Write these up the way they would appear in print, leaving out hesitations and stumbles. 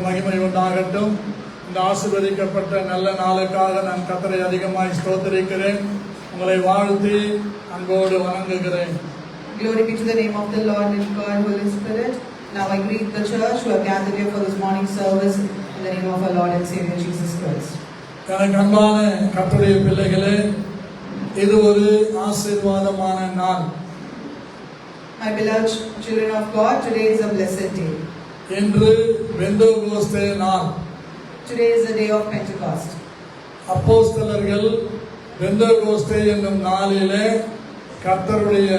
மகிமை உண்டாகட்டும். இந்த ஆசீர்வதிக்கப்பட்ட நல்ல நாளுக்காக நான் கர்த்தரை அதிகமாய் ஸ்தோத்திரிக்கிறேன். உங்களை வாழ்த்தி அன்போடு வணங்குகிறேன். Glory be to the name of the Lord and God, Holy Spirit. Now I greet the church who have gathered here for this morning service in the name of our Lord and Savior Jesus Christ. எனக்கு அன்பான கர்த்தருடைய பிள்ளைகளே, இது ஒரு ஆசீர்வாதமான நாள். My beloved children of God, today is a blessed day. இன்று பெந்தெகோஸ்தே நாள். Today is the day of Pentecost. அப்போஸ்தலர்கள் பெந்தெகோஸ்தே என்னும் நாளிலே கர்த்தருடைய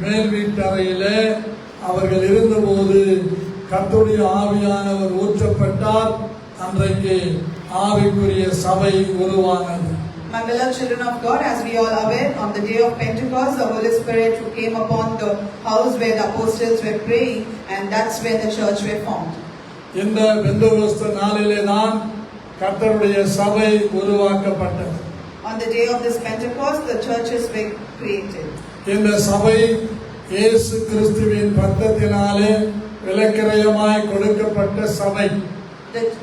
மேல் வீட்டறையிலே அவர்கள் இருந்தபோது கர்த்தருடைய ஆவியானவர் ஊற்றப்பட்டார். அன்றைக்கு ஆவிக்குரிய சபை உருவானது. My beloved children of God, as we all are aware, on the day of Pentecost, the Holy Spirit came upon the house where the apostles were praying, and that's where the church were formed. இந்த பெந்தெகோஸ்தே நாளிலே தான் கர்த்தருடைய சபை உருவாக்கப்பட்டது. On the day of this Pentecost, the churches were created. இந்த சபை இயேசு கிறிஸ்துவின் இரத்தத்தினாலே விலைக்கிரயமாய் கொடுக்கப்பட்ட சபை.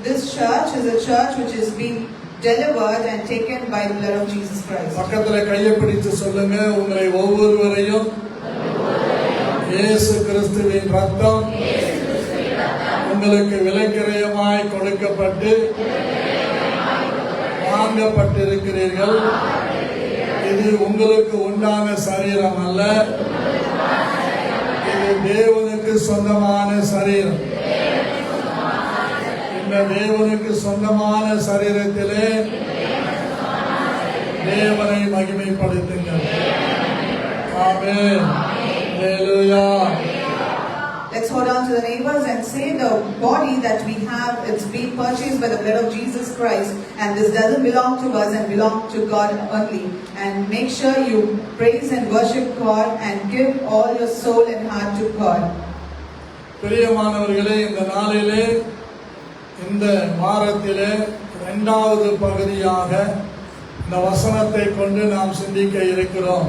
This church is a church which is being delivered and taken by the blood of Jesus Christ. பக்கத்துல கையை பிடித்து சொல்லுங்க, உங்களை ஒவ்வொருவரையும் இயேசு கிறிஸ்துவின் இரத்தம் உங்களுக்கு விலைக்கிரயமாய் கொடுக்கப்பட்டு வாங்கப்பட்டிருக்கிறீர்கள். இது உங்களுக்கு உண்டான சரீரம் அல்ல, இது தேவனுக்கு சொந்தமான சரீரம். இந்த தேவனுக்கு சொந்தமான சரீரத்திலே தேவனை மகிமைப்படுத்துங்கள். ஆமென். ஹல்லேலூயா. Let's hold on to the neighbors and say the body that we have, it's been purchased by the blood of Jesus Christ, and this doesn't belong to us and belong to God only. And make sure you praise and worship God and give all your soul and heart to God. பிரியமானவர்களே, இந்த நாளிலே இந்த வாரத்திலே இரண்டாவது பகுதியாக இந்த வசனத்தை கொண்டு நாம் சிந்திக்க இருக்கிறோம்.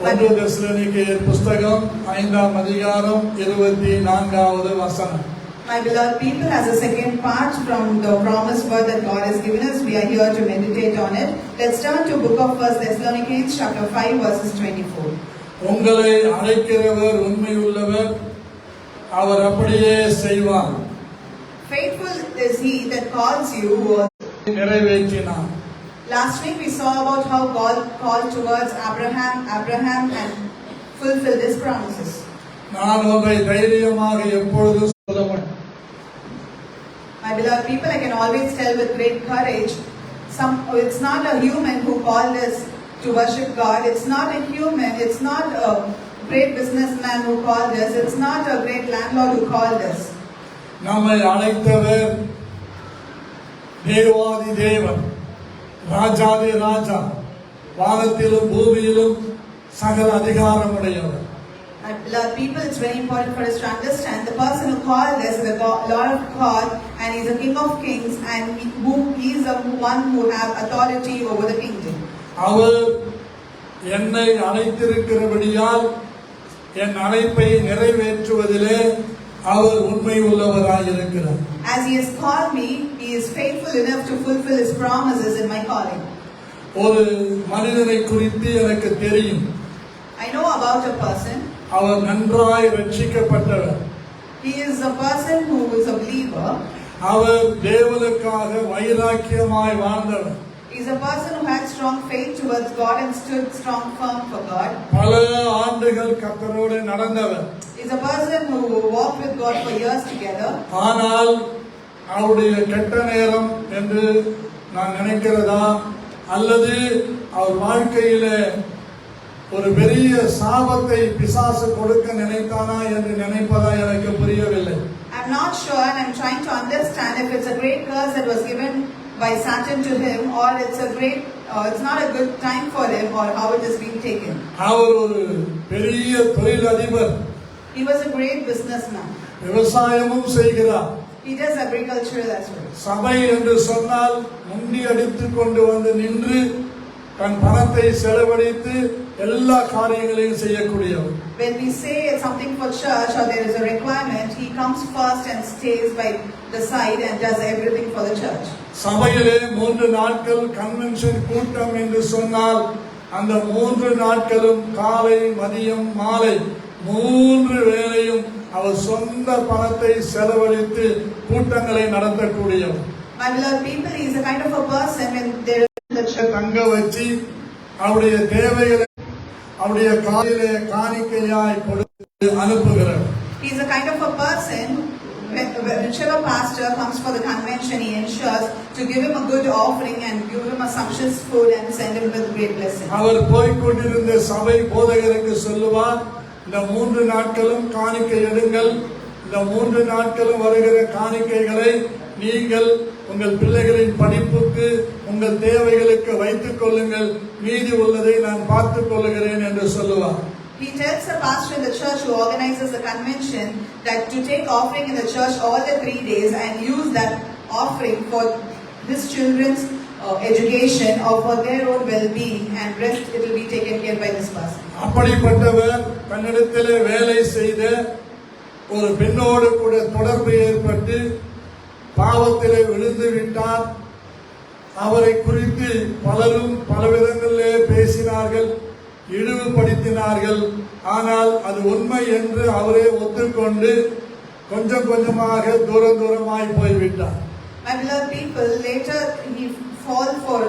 1 தெசலோனிக்கேயர் புத்தகம் 5ஆம் அதிகாரம் 24வது வசனம். My beloved people, as a second part from the promised word that God has given us, we are here to meditate on it. Let's turn to book of 1 Thessalonians chapter 5 verses 24. உங்களை அழைக்கிறவர் உண்மையுள்ளவர், அவர் அப்படியே செய்வார். Faithful is he that calls you. நிறைவேற்றினார். Last week we saw about how God called towards Abraham and fulfilled his promises. நான் ஒன்றை தைரியமாக எப்பொழுதும் சொல்லுவேன். My beloved people, I can always tell with great courage, it's not a human who called us to worship God. It's not a human, it's not a great businessman who called us. It's not a great landlord who called us. நம்மை அழைத்தவர் தேவாதி தேவன், ராஜாதி ராஜா, வானத்திலும் பூமியிலும் சகல அதிகாரமுடையவர். My beloved people, it's very important for us to understand the person who called us is the Lord of God, and He is the King of Kings, and He is the one who has authority over the kingdom. அவர் என்னை அழைத்திருக்கிறபடியால் என் அழைப்பை நிறைவேற்றுவதிலே அவர் உண்மை உள்ளவராய் இருக்கிறார். As He has called me, He is faithful enough to fulfill His promises in my calling. ஒரு மனிதனை குறித்து எனக்கு தெரியும். I know about a person. அவர் நன்றாய் ரட்சிக்கப்பட்டவர். He is a person who is a believer. அவர் தேவனுக்காக வைராக்கியமாய் வாழ்ந்தவர். He is a person who had strong faith towards God and stood strong firm for God. பல ஆண்டுகள் கர்த்தரோடு நடந்தவர். He is a person who walked with God for years together. ஆனால் அவருடைய கெட்ட நேரம் என்று நான் நினைக்கிறதா, அல்லது அவர் வாழ்க்கையிலே ஒரு பெரிய சாபத்தை பிசாசு கொடுக்க நினைத்தானா என்று நினைப்பதா எனக்கு புரியவில்லை. I'm not sure, and I'm trying to understand if it's a great curse that was given by Satan to him, or it's not a good time for him, or how it is being taken. அவர் ஒரு பெரிய தொழிலதிபர். He was a great businessman. விவசாயமும் செய்கிறார். He does agriculture as well. சபை என்று சொன்னால் முண்டி அடித்துக் கொண்டு வந்து நின்று தன் பணத்தை செலவழித்து எல்லா காரியங்களையும் செய்யக்கூடியவர். When we say something for church or there is a requirement, he comes first and stays by the side and does everything for the church. சபையிலே 3 நாட்கள் கன்வென்ஷன் கூட்டம் என்று சொன்னால் அந்த 3 நாட்களும் காலை மதியம் மாலை 3 வேளையும் அவர் சொந்த பணத்தை செலவழித்து கூட்டங்களை நடத்தக்கூடியவர். My beloved people, he is a kind of a person when there is the church. தங்க வச்சு அவருடைய தேவைகளை அவருடைய காலையிலே காணிக்கையாய் கொடுத்து அனுப்புகிறார். He is a kind of a person, whichever pastor comes for the convention, he ensures to give him a good offering and give him a sumptuous food and send him with great blessing. அவர் போய் கொண்டிருந்த சபை போதகருக்கு சொல்லுவார், இந்த 3 நாட்களும் காணிக்கை எடுங்கள், இந்த 3 நாட்களும் வருகிற காணிக்கைகளை நீங்கள் உங்கள் பிள்ளைகளின் படிப்புக்கு உங்கள் தேவைகளுக்கு வைத்துக் கொள்ளுங்கள், மீதி உள்ளதை நான் பார்த்துக் கொள்ளுகிறேன் என்று சொல்லுவார். He tells the pastor in the church who organizes the convention that to take offering in the church all the 3 days and use that offering for his children's education or for their own well-being, and rest it will be taken care by this person. அப்படிப்பட்டவர் தன்னிடத்திலே வேலை செய்த ஒரு பெண்ணோடு கூட தொடர்பு ஏற்பட்டு பாவத்திலே விழுந்து விட்டார். அவரை குறித்து பலரும் பலவிதங்களிலே பேசினார்கள், இழிவுபடுத்தினார்கள். ஆனால் அது உண்மை என்று அவரே ஒத்துக்கொண்டு கொஞ்சம் கொஞ்சமாக தூரமாய் போய்விட்டார். My beloved people, later he fall for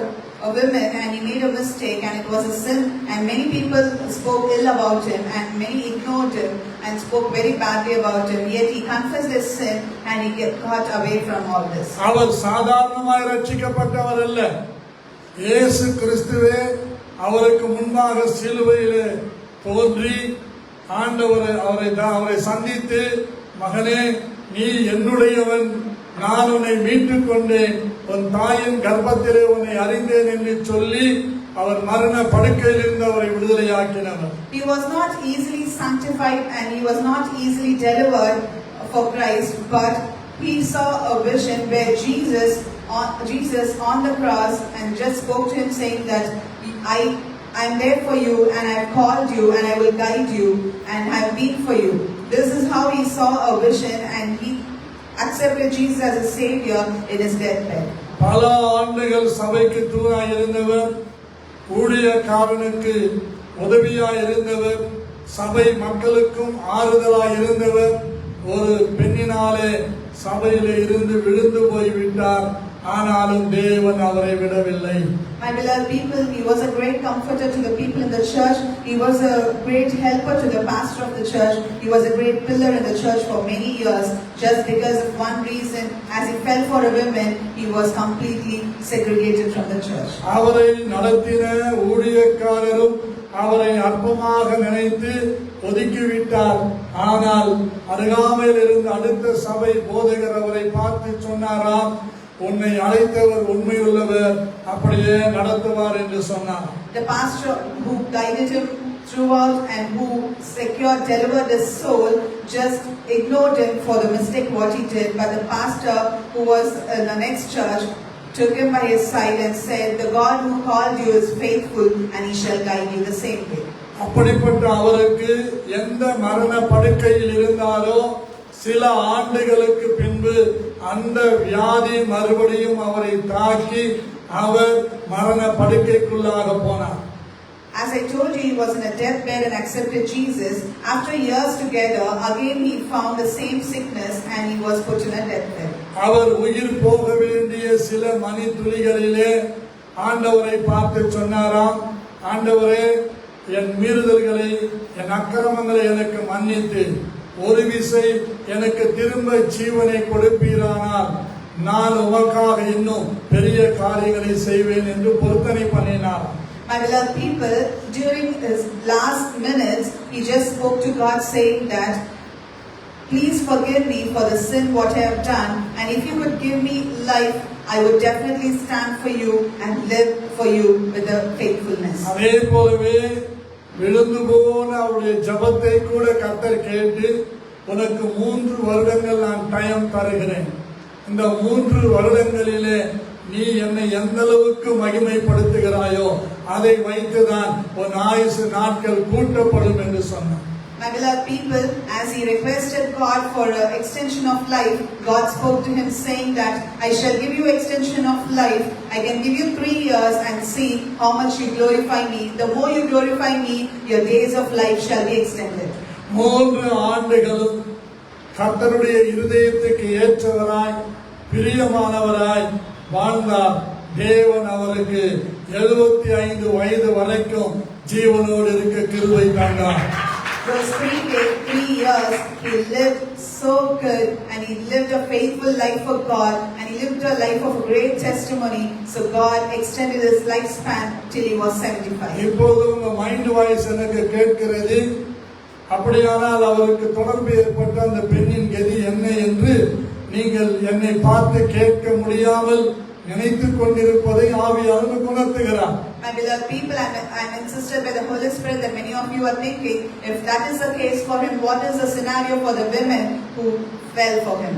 a woman and he made a mistake and it was a sin, and many people spoke ill about him and many ignored him and spoke very badly about him, yet he confessed his sin and he got away from all this. அவர் சாதாரணமாய் ரட்சிக்கப்பட்டவர் அல்ல. இயேசு கிறிஸ்துவே அவருக்கு முன்பாக சிலுவையிலே தோன்றி அவரை சந்தித்து, மகனே நீ என்னுடையவன், நான் உன்னை மீட்டுக் கொண்டேன், உன் தாயின் கர்ப்பத்திலே உன்னை அறிந்தேன் என்று சொல்லி அவர் மரண படுக்கையில் இருந்து அவரை விடுதலையாக்கினார். He was not easily sanctified and he was not easily delivered for Christ, but he saw a vision where Jesus on the cross and just spoke to him saying that I am there for you and I have called you and I will guide you and I have been for you. This is how he saw a vision and he accepted Jesus as a savior in his deathbed. பல ஆண்டுகள் சபைக்கு தூணாய் இருந்தவர், ஊழியக்காரனுக்கு உதவியாய் இருந்தவர், சபை மக்களுக்கும் ஆறுதலாய் இருந்தவர். ஒரு பெண்ணினாலே சபையிலே இருந்து விழுந்து போய்விட்டார். ஆனாலும் தேவன் அவரை விடவில்லை. My beloved people, he was a great comforter to the people in the church. He was a great helper to the pastor of the church. He was a great pillar in the church for many years. Just because of one reason, as he fell for a woman, he was completely segregated from the church. அவரை நடத்தின ஊழியக்காரரும் அவரை அற்பமாக நினைத்து ஒதுக்கிவிட்டார். ஆனால் அருகாமையில் இருந்த அடுத்த சபை போதகர் அவரை பார்த்து சொன்னாராம், உன்னை அழைத்தவர் உண்மையுள்ளவர், அப்படியே நடத்துவார் என்று சொன்னார். The pastor who guided him throughout and who delivered his soul just ignored him for the mistake what he did, but the pastor who was in the next church took him by his side and said, the God who called you is faithful and he shall guide you the same way. அப்படிப்பட்ட அவருக்கு எந்த மரண படுக்கையில் இருந்தாரோ சில ஆண்டுகளுக்கு பின்பு அந்த வியாதி மறுபடியும் அவரை தாக்கி அவர் மரண படுக்கைக்குள்ளாக போனார். As I told you, he was in a deathbed and accepted Jesus. After years together, again he found the same sickness and he was put in a deathbed. அவர் உயிர் போக வேண்டிய சில மணி துளிகளிலே ஆண்டவரை பார்த்து சொன்னாராம், ஆண்டவரே என் மீறுதல்களை என் அக்கிரமங்களை எனக்கு மன்னித்து ஒரு விசை எனக்கு திரும்ப ஜீவனை கொடுப்பீரானால் நான் உமக்காக இன்னும் பெரிய காரியங்களை செய்வேன் என்று பொருத்தனை பண்ணினார். My beloved people, during his last minutes, he just spoke to God saying that, please forgive me for the sin what I have done, and if you would give me life, I would definitely stand for you and live for you with the faithfulness. அதே போலவே விழுந்து போன அவருடைய ஜபத்தை கூட கர்த்தர் கேட்டு, உனக்கு 3 வருடங்கள் நான் டைம் தருகிறேன், இந்த 3 வருடங்களிலே நீ என்னை எந்த அளவுக்கு மகிமைப்படுத்துகிறாயோ அதை வைத்துதான் உன் ஆயுசு நாட்கள் கூட்டப்படும் என்று சொன்னார். My beloved people, as he requested God for an extension of life, God spoke to him saying that I shall give you extension of life. I can give you 3 years and see how much you glorify me. The more you glorify me, your days of life shall be extended. 3 ஆண்டுகளும் கர்த்தருடைய இருதயத்துக்கு ஏற்றவராய் பிரியமானவராய் வாழ்ந்தார். தேவன் அவருக்கு 75 வயது வரைக்கும் ஜீவனோடு இருக்க கிருபை தந்தார். Those 3 years, he lived so good and he lived a faithful life for God and he lived a life of great testimony. So God extended his lifespan till he was 75. இப்போது உங்க மைண்ட் வாய்ஸ் எனக்கு கேட்கிறது. அப்படியானால் அவருக்கு தொடர்பு ஏற்பட்ட அந்த பெண்ணின் கதி என்ன என்று நீங்கள் என்னை பார்த்து கேட்க முடியாமல் நினைத்துக் கொண்டிருப்பதை ஆவியானவர் உணர்த்துகிறார். My beloved people, I'm insisted by the Holy Spirit that many of you are thinking, if that is the case for him, what is the scenario for the women who fell for him?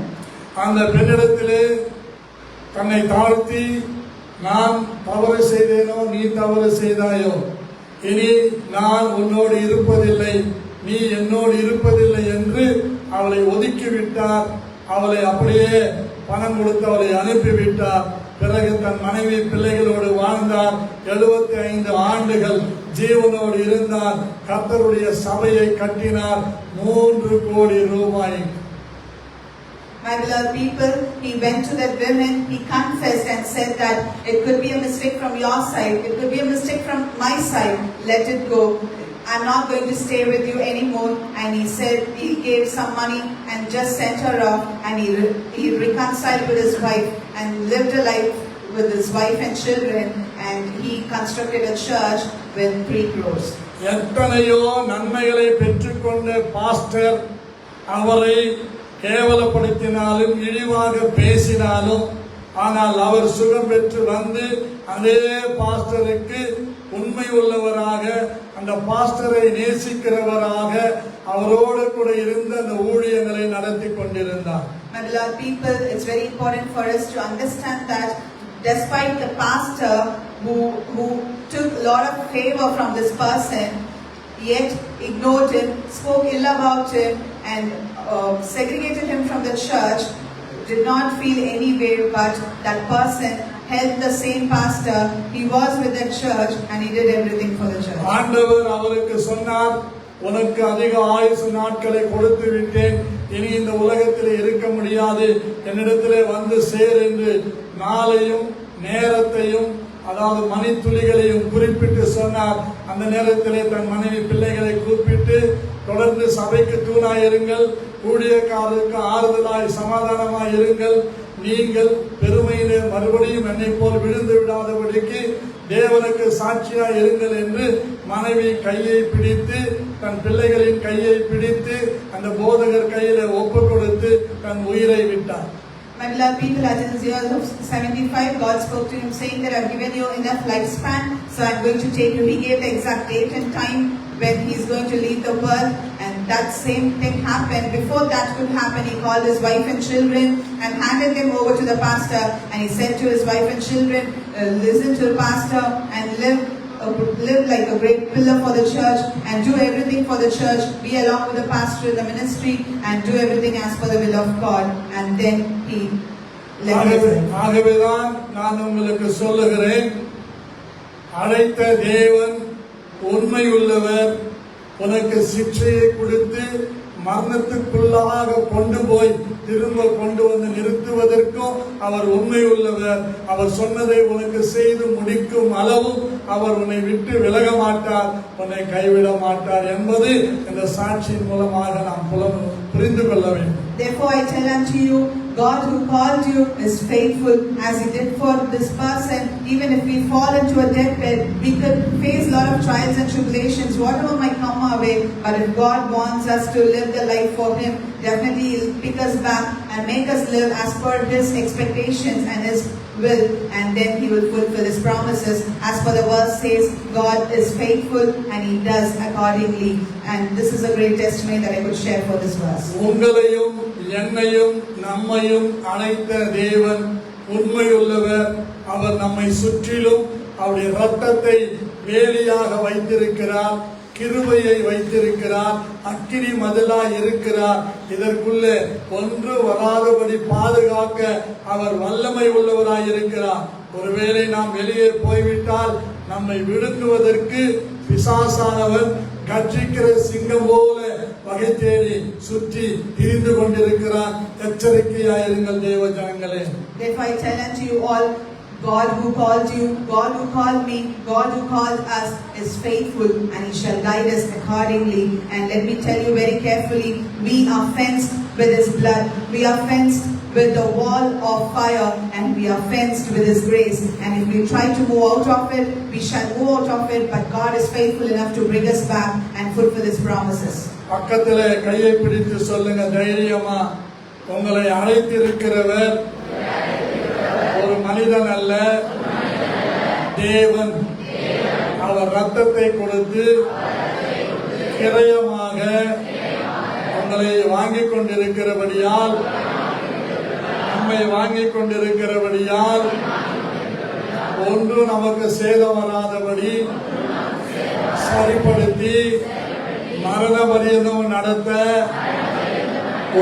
அந்த பெண்ணிடத்திலே தன்னை தாழ்த்தி, நான் தவறு செய்தேனோ நீ தவறு செய்தாயோ, இனி நான் உன்னோடு இருப்பதில்லை, நீ என்னோடு இருப்பதில்லை என்று அவளை ஒதுக்கிவிட்டார். அவளை அப்படியே பணம் கொடுத்து அவளை அனுப்பிவிட்டார். பிறகு தன் மனைவி பிள்ளைகளோடு வாழ்ந்தார். 75 ஆண்டுகள் ஜீவனோடு இருந்தார். கர்த்தருடைய சபையை கட்டினார் 3 கோடி ரூபாய். My beloved people, he went to that women, he confessed and said that it could be a mistake from your side, it could be a mistake from my side, let it go. I'm not going to stay with you anymore. And he said he gave some money and just sent her off, and he reconciled with his wife and lived a life with his wife and children, and he constructed a church with 3 crores. எத்தனையோ நன்மைகளை பெற்றுக்கொண்ட pastor அவரை கேவலப்படுத்தினாலும் இழிவாக பேசினாலும், ஆனால் அவர் சுகம் பெற்று வந்து அதே பாஸ்டருக்கு உண்மை உள்ளவராக, அந்த பாஸ்டரை நேசிக்கிறவராக அவரோடு கூட இருந்து அந்த ஊழியங்களை நடத்தி கொண்டிருந்தார். My beloved people, it's very important for us to understand that despite the pastor who took a lot of favor from this person, yet ignored him, spoke ill about him, and segregated him from the church, did not feel any way, but that person helped the same pastor. He was with the church and he did everything for the church. ஆண்டவர் அவருக்கு சொன்னார், உனக்கு அதிக ஆயுசு நாட்களை கொடுத்து விட்டேன், இனி இந்த உலகத்தில் இருக்க முடியாது, என்னிடத்திலே வந்து சேர் என்று நாளையும் நேரத்தையும் அதாவது மணித்துளிகளையும் குறிப்பிட்டு சொன்னார். அந்த நேரத்திலே தன் மனைவி பிள்ளைகளை கூப்பிட்டு, தொடர்ந்து சபைக்கு தூணாயிருங்கள், ஊழியக்காரருக்கு ஆறுதலாய் சமாதானமாய் இருங்கள், நீங்கள் பெருமையிலே மறுபடியும் என்னை போல் விழுந்து விடாதபடிக்கு தேவனுக்கு சாட்சியாய் இருங்கள் என்று மனைவி கையை பிடித்து, தன் பிள்ளைகளின் கையை பிடித்து அந்த போதகர் கையில ஒப்பு கொடுத்து தன் உயிரை விட்டார். My beloved people, at his years of 75, God spoke to him saying that I've given you enough lifespan, so I'm going to take you. He gave the exact date and time when he's going to leave the world, and that same thing happened. Before that could happen, he called his wife and children and handed them over to the pastor, and he said to his wife and children, listen to the pastor and live like a great pillar for the church and do everything for the church, be along with the pastor in the ministry and do everything as per the will of God. And then he left his life. ஆகவேதான் நான் உங்களுக்கு சொல்லுகிறேன், அழைத்த தேவன் உண்மை உள்ளவர். உனக்கு சிக்ஷையை கொடுத்து மரணத்துக்குள்ளாக கொண்டு போய் திரும்ப கொண்டு வந்து நிறுத்துவதற்கும் அவர் உண்மை உள்ளவர். அவர் சொன்னதை உனக்கு செய்து முடிக்கும் அளவும் அவர் உன்னை விட்டு விலக மாட்டார், உன்னை கைவிட மாட்டார் என்பது இந்த சாட்சியின் மூலமாக நாம் புரிந்து கொள்ள வேண்டும். Therefore I tell unto you, God who called you is faithful, as he did for this person. Even if we fall into a deathbed, we could face a lot of trials and tribulations, whatever might come our way. But if God wants us to live the life for him, definitely he'll pick us back and make us live as per his expectations and his will, and then he will fulfill his promises. As per the verse says, God is faithful and he does accordingly. And this is a great testimony that I could share for this verse. உங்களையும் என்னையும் நம்மையும் அழைத்த தேவன் உண்மையுள்ளவர். அவர் நம்மை சுற்றிலும் அவருடைய இரத்தத்தை வேலியாக வைத்திருக்கிறார், கிருபையை வைத்திருக்கிறார், அக்கினி மதிலாய் இருக்கிறார். இதற்குள்ளே ஒன்று வராதபடி பாதுகாக்க அவர் வல்லமை உள்ளவராய் இருக்கிறார். ஒருவேளை நாம் வெளியே போய்விட்டால் நம்மை விழுங்குவதற்கு பிசாசானவன் கர்ஜிக்கிற சிங்கம் போல வகை தேடி சுற்றி திரிந்து கொண்டிருக்கிறான். எச்சரிக்கையாயிருங்கள் தேவ ஜனங்களே. Therefore I tell unto you all, God who called you, God who called me, God who called us is faithful, and He shall guide us accordingly. And let me tell you very carefully, we are fenced with His blood, we are fenced with the wall of fire, and we are fenced with His grace. And if we try to move out of it, we shall move out of it, but God is faithful enough to bring us back and fulfill His promises. பக்கத்திலே கையை பிடித்து சொல்லுங்க தைரியமா, உங்களை அழைத்திருக்கிறவர் ஒரு மனிதன் அல்ல, தேவன். அவர் ரத்தத்தை கொடுத்து கிரயமாக உங்களை வாங்கிக் கொண்டிருக்கிறபடியால், நம்மை வாங்கிக் கொண்டிருக்கிறபடியால் ஒன்று நமக்கு சேதம் வராதபடி சரிப்படுத்தி மரண பரியந்தம் நடத்த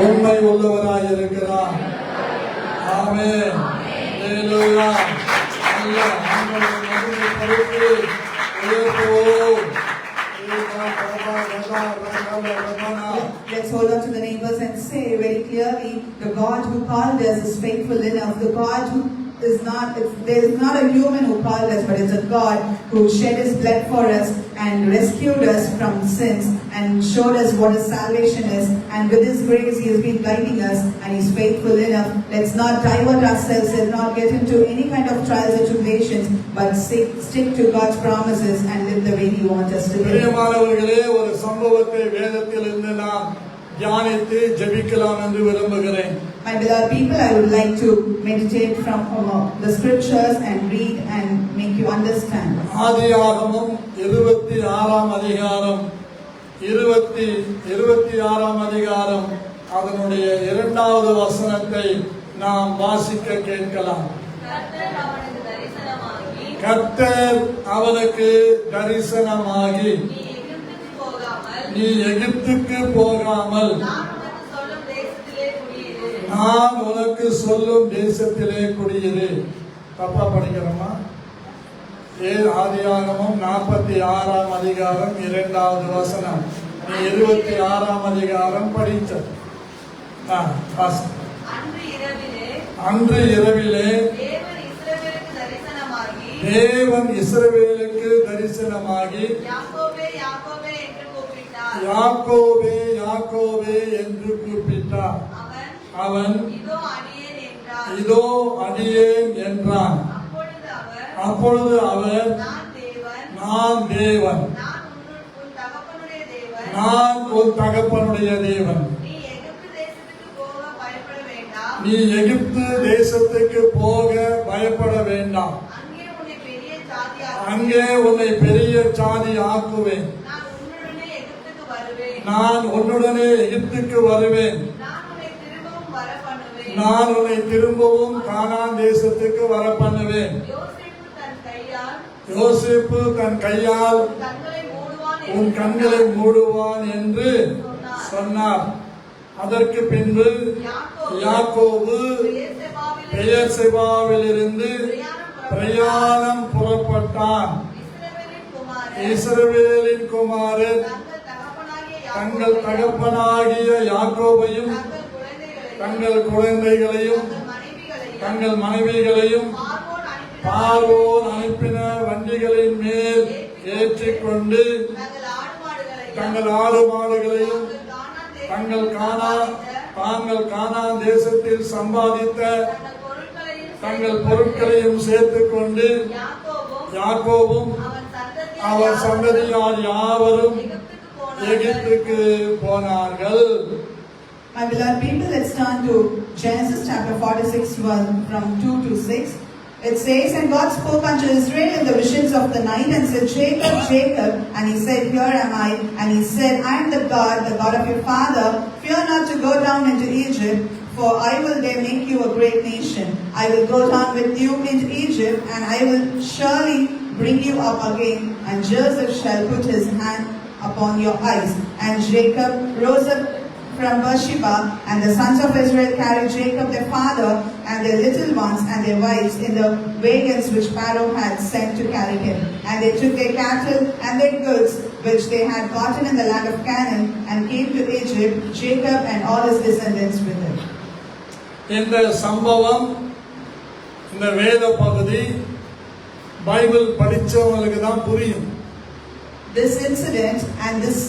உண்மை உள்ளவராயிருக்கிறார். ஆமென். அல்லேலூயா. நல்ல ஆண்டவருடைய மகிமை பொருட்டு உயர்த்துவோம். Let's hold on to the neighbors and say very clearly, the God who called us is faithful enough. The God who is not, there is not a human who called us, but it's a God who shed His blood for us and rescued us from sins and showed us what His salvation is. And with His grace, He has been guiding us, and He's faithful enough. Let's not divert ourselves, let's not get into any kind of trials or tribulations, but stick to God's promises and live the way He wants us to live. பிரியமானவர்களே, ஒரு சம்பவத்தை வேதத்திலிருந்து நாம் தியானித்து ஜெபிக்கலாம் என்று விரும்புகிறேன். My beloved people, I would like to meditate from the scriptures and read and make you understand. ஆதியாகமம் 26ஆம் அதிகாரம் 26ஆம் அதிகாரம் அதனுடைய 2வது வசனத்தை நாம் வாசிக்க கேட்கலாம். கர்த்தர் அவனுக்கு தரிசனமாகி, நீ எகிப்துக்கு போகாமல் நான் உனக்கு சொல்லும் தேசத்திலே குடியிரு. தப்பா படிக்கிறோமா? ஆதியாகமம் 46ஆம் அதிகாரம் 2வது வசனம். நீ 26ஆம் அதிகாரம் படிச்ச. அன்று இரவிலே தேவன் இஸ்ரவேலுக்கு தரிசனமாகி, யாக்கோபே யாக்கோபே என்று கூப்பிட்டார். அவன் இதோ அடியேன் என்றான். அப்பொழுது அவர், நான் தேவன், நான் உன் தகப்பனுடைய தேவன். நீ எகிப்து தேசத்துக்கு போக பயப்பட வேண்டாம். அங்கே உன்னை பெரிய சாதி ஆக்குவேன். நான் உன்னுடனே எகிப்துக்கு வருவேன். நான் உன்னை திரும்பவும் கானான் தேசத்துக்கு வர பண்ணுவேன். யோசேப்பு தன் கையால் உன் கண்களை மூடுவான் என்று சொன்னார். அதற்கு பின்பு யாக்கோபு பெயர்செபாவிலிருந்து பிரயாணம் புறப்பட்டான். இஸ்ரவேலின் குமாரர் தங்கள் தகப்பனாகிய யாக்கோபையும் தங்கள் குழந்தைகளையும் தங்கள் மனைவிகளையும் பார்வோன் அனுப்பின வண்டிகளின் மேல் ஏற்றிக்கொண்டு தங்கள் ஆடு மாடுகளையும் தாங்கள் கானான் தேசத்தில் சம்பாதித்த தங்கள் பொருட்களையும் சேர்த்துக் கொண்டு யாக்கோபும் அவர் சந்ததியார் யாவரும் எகிப்துக்கு போனார்கள். My beloved people, let's turn to Genesis chapter 46 from 2 to 6. It says, and God spoke unto Israel in the visions of the night and said, Jacob, Jacob. And he said, here am I. And he said, I am the God of your father. Fear not to go down into Egypt, For I will there make you a great nation. I will go down with you into Egypt, and I will surely bring you up again. And Joseph shall put his hand upon your eyes. And Jacob rose up from Beersheba, and the sons of Israel carried Jacob their father and their little ones and their wives in the wagons which Pharaoh had sent to carry him. And they took their cattle and their goods which they had gotten in the land of Canaan, and came to Egypt, Jacob and all his descendants with him. இந்த சம்பவம், இந்த வேத பகுதி Bible படிச்சவங்களுக்கு தான் புரியும். This incident and this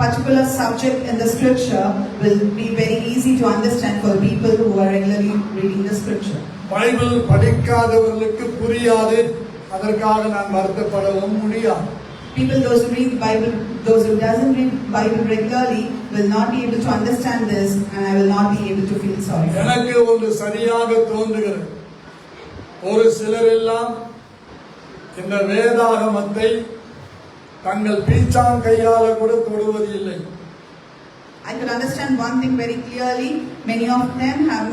particular subject in the scripture will be very easy to understand for people who are regularly reading the scripture. Bible படிக்காதவர்களுக்கு புரியாது, அதற்காக நான் வருத்தப்படவும் முடியாது. People, those who read Bible, those who doesn't read Bible regularly will not be able to understand this, and I will not be able to feel sorry. எனக்கு ஒன்று சரியாக தோன்றுகிறது. ஒரு சிலர் எல்லாம் இந்த வேதாகமத்தை தங்கள் பீச்சான் கையால கூட தொடுவதில்லை. I could understand one thing very clearly. Many of them are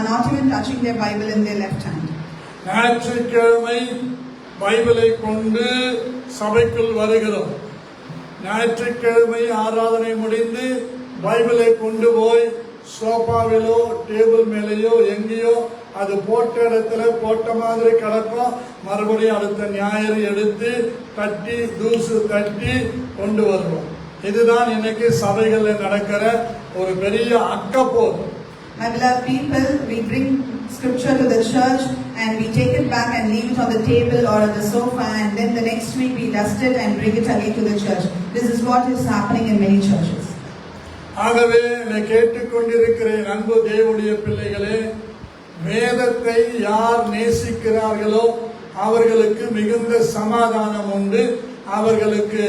not even touching their Bible in their left hand. ஞாயிற்றுக்கிழமை பைபிளை கொண்டு சபைக்குள் வருகிறோம். ஞாயிற்றுக்கிழமை ஆராதனை முடிந்து பைபிளை கொண்டு போய் சோபாவிலோ டேபிள் மேலேயோ எங்கேயோ அது போட்ட இடத்துல போட்ட மாதிரி கிடக்கும். மறுபடியும் அடுத்த ஞாயிறு எடுத்து தட்டி தூசு தட்டி கொண்டு வருவோம். இதுதான் இன்னைக்கு சபைகளில் நடக்கிற ஒரு பெரிய அக்கப்போர். My beloved people, we bring scripture to the church and we take it back and leave it on the table or on the sofa, and then the next week we dust it and bring it again to the church. This is what is happening in many churches. ஆகவே என்னை கேட்டுக்கொண்டிருக்கிற அன்பு தேவனுடைய பிள்ளைகளே, வேதத்தை யார் நேசிக்கிறார்களோ அவர்களுக்கு மிகுந்த சமாதானம் உண்டு, அவர்களுக்கு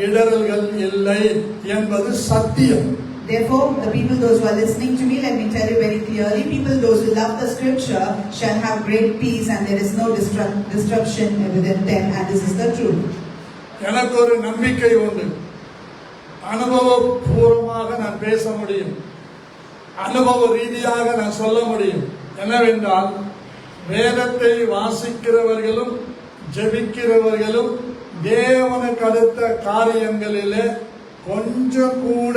இடறல்கள் இல்லை என்பது சத்தியம். Therefore, the people, those who are listening to me, let me tell you very clearly, people, those who love the scripture shall have great peace, and there is no disruption within them, and this is the truth. எனக்கு ஒரு நம்பிக்கை உண்டு. அனுபவபூர்வமாக நான் பேச முடியும், அனுபவ ரீதியாக நான் சொல்ல முடியும். என்னவென்றால், வேதத்தை வாசிக்கிறவர்களும் ஜெபிக்கிறவர்களும் தேவனுக்கு அடுத்த காரியங்களிலே கொஞ்சம் கூட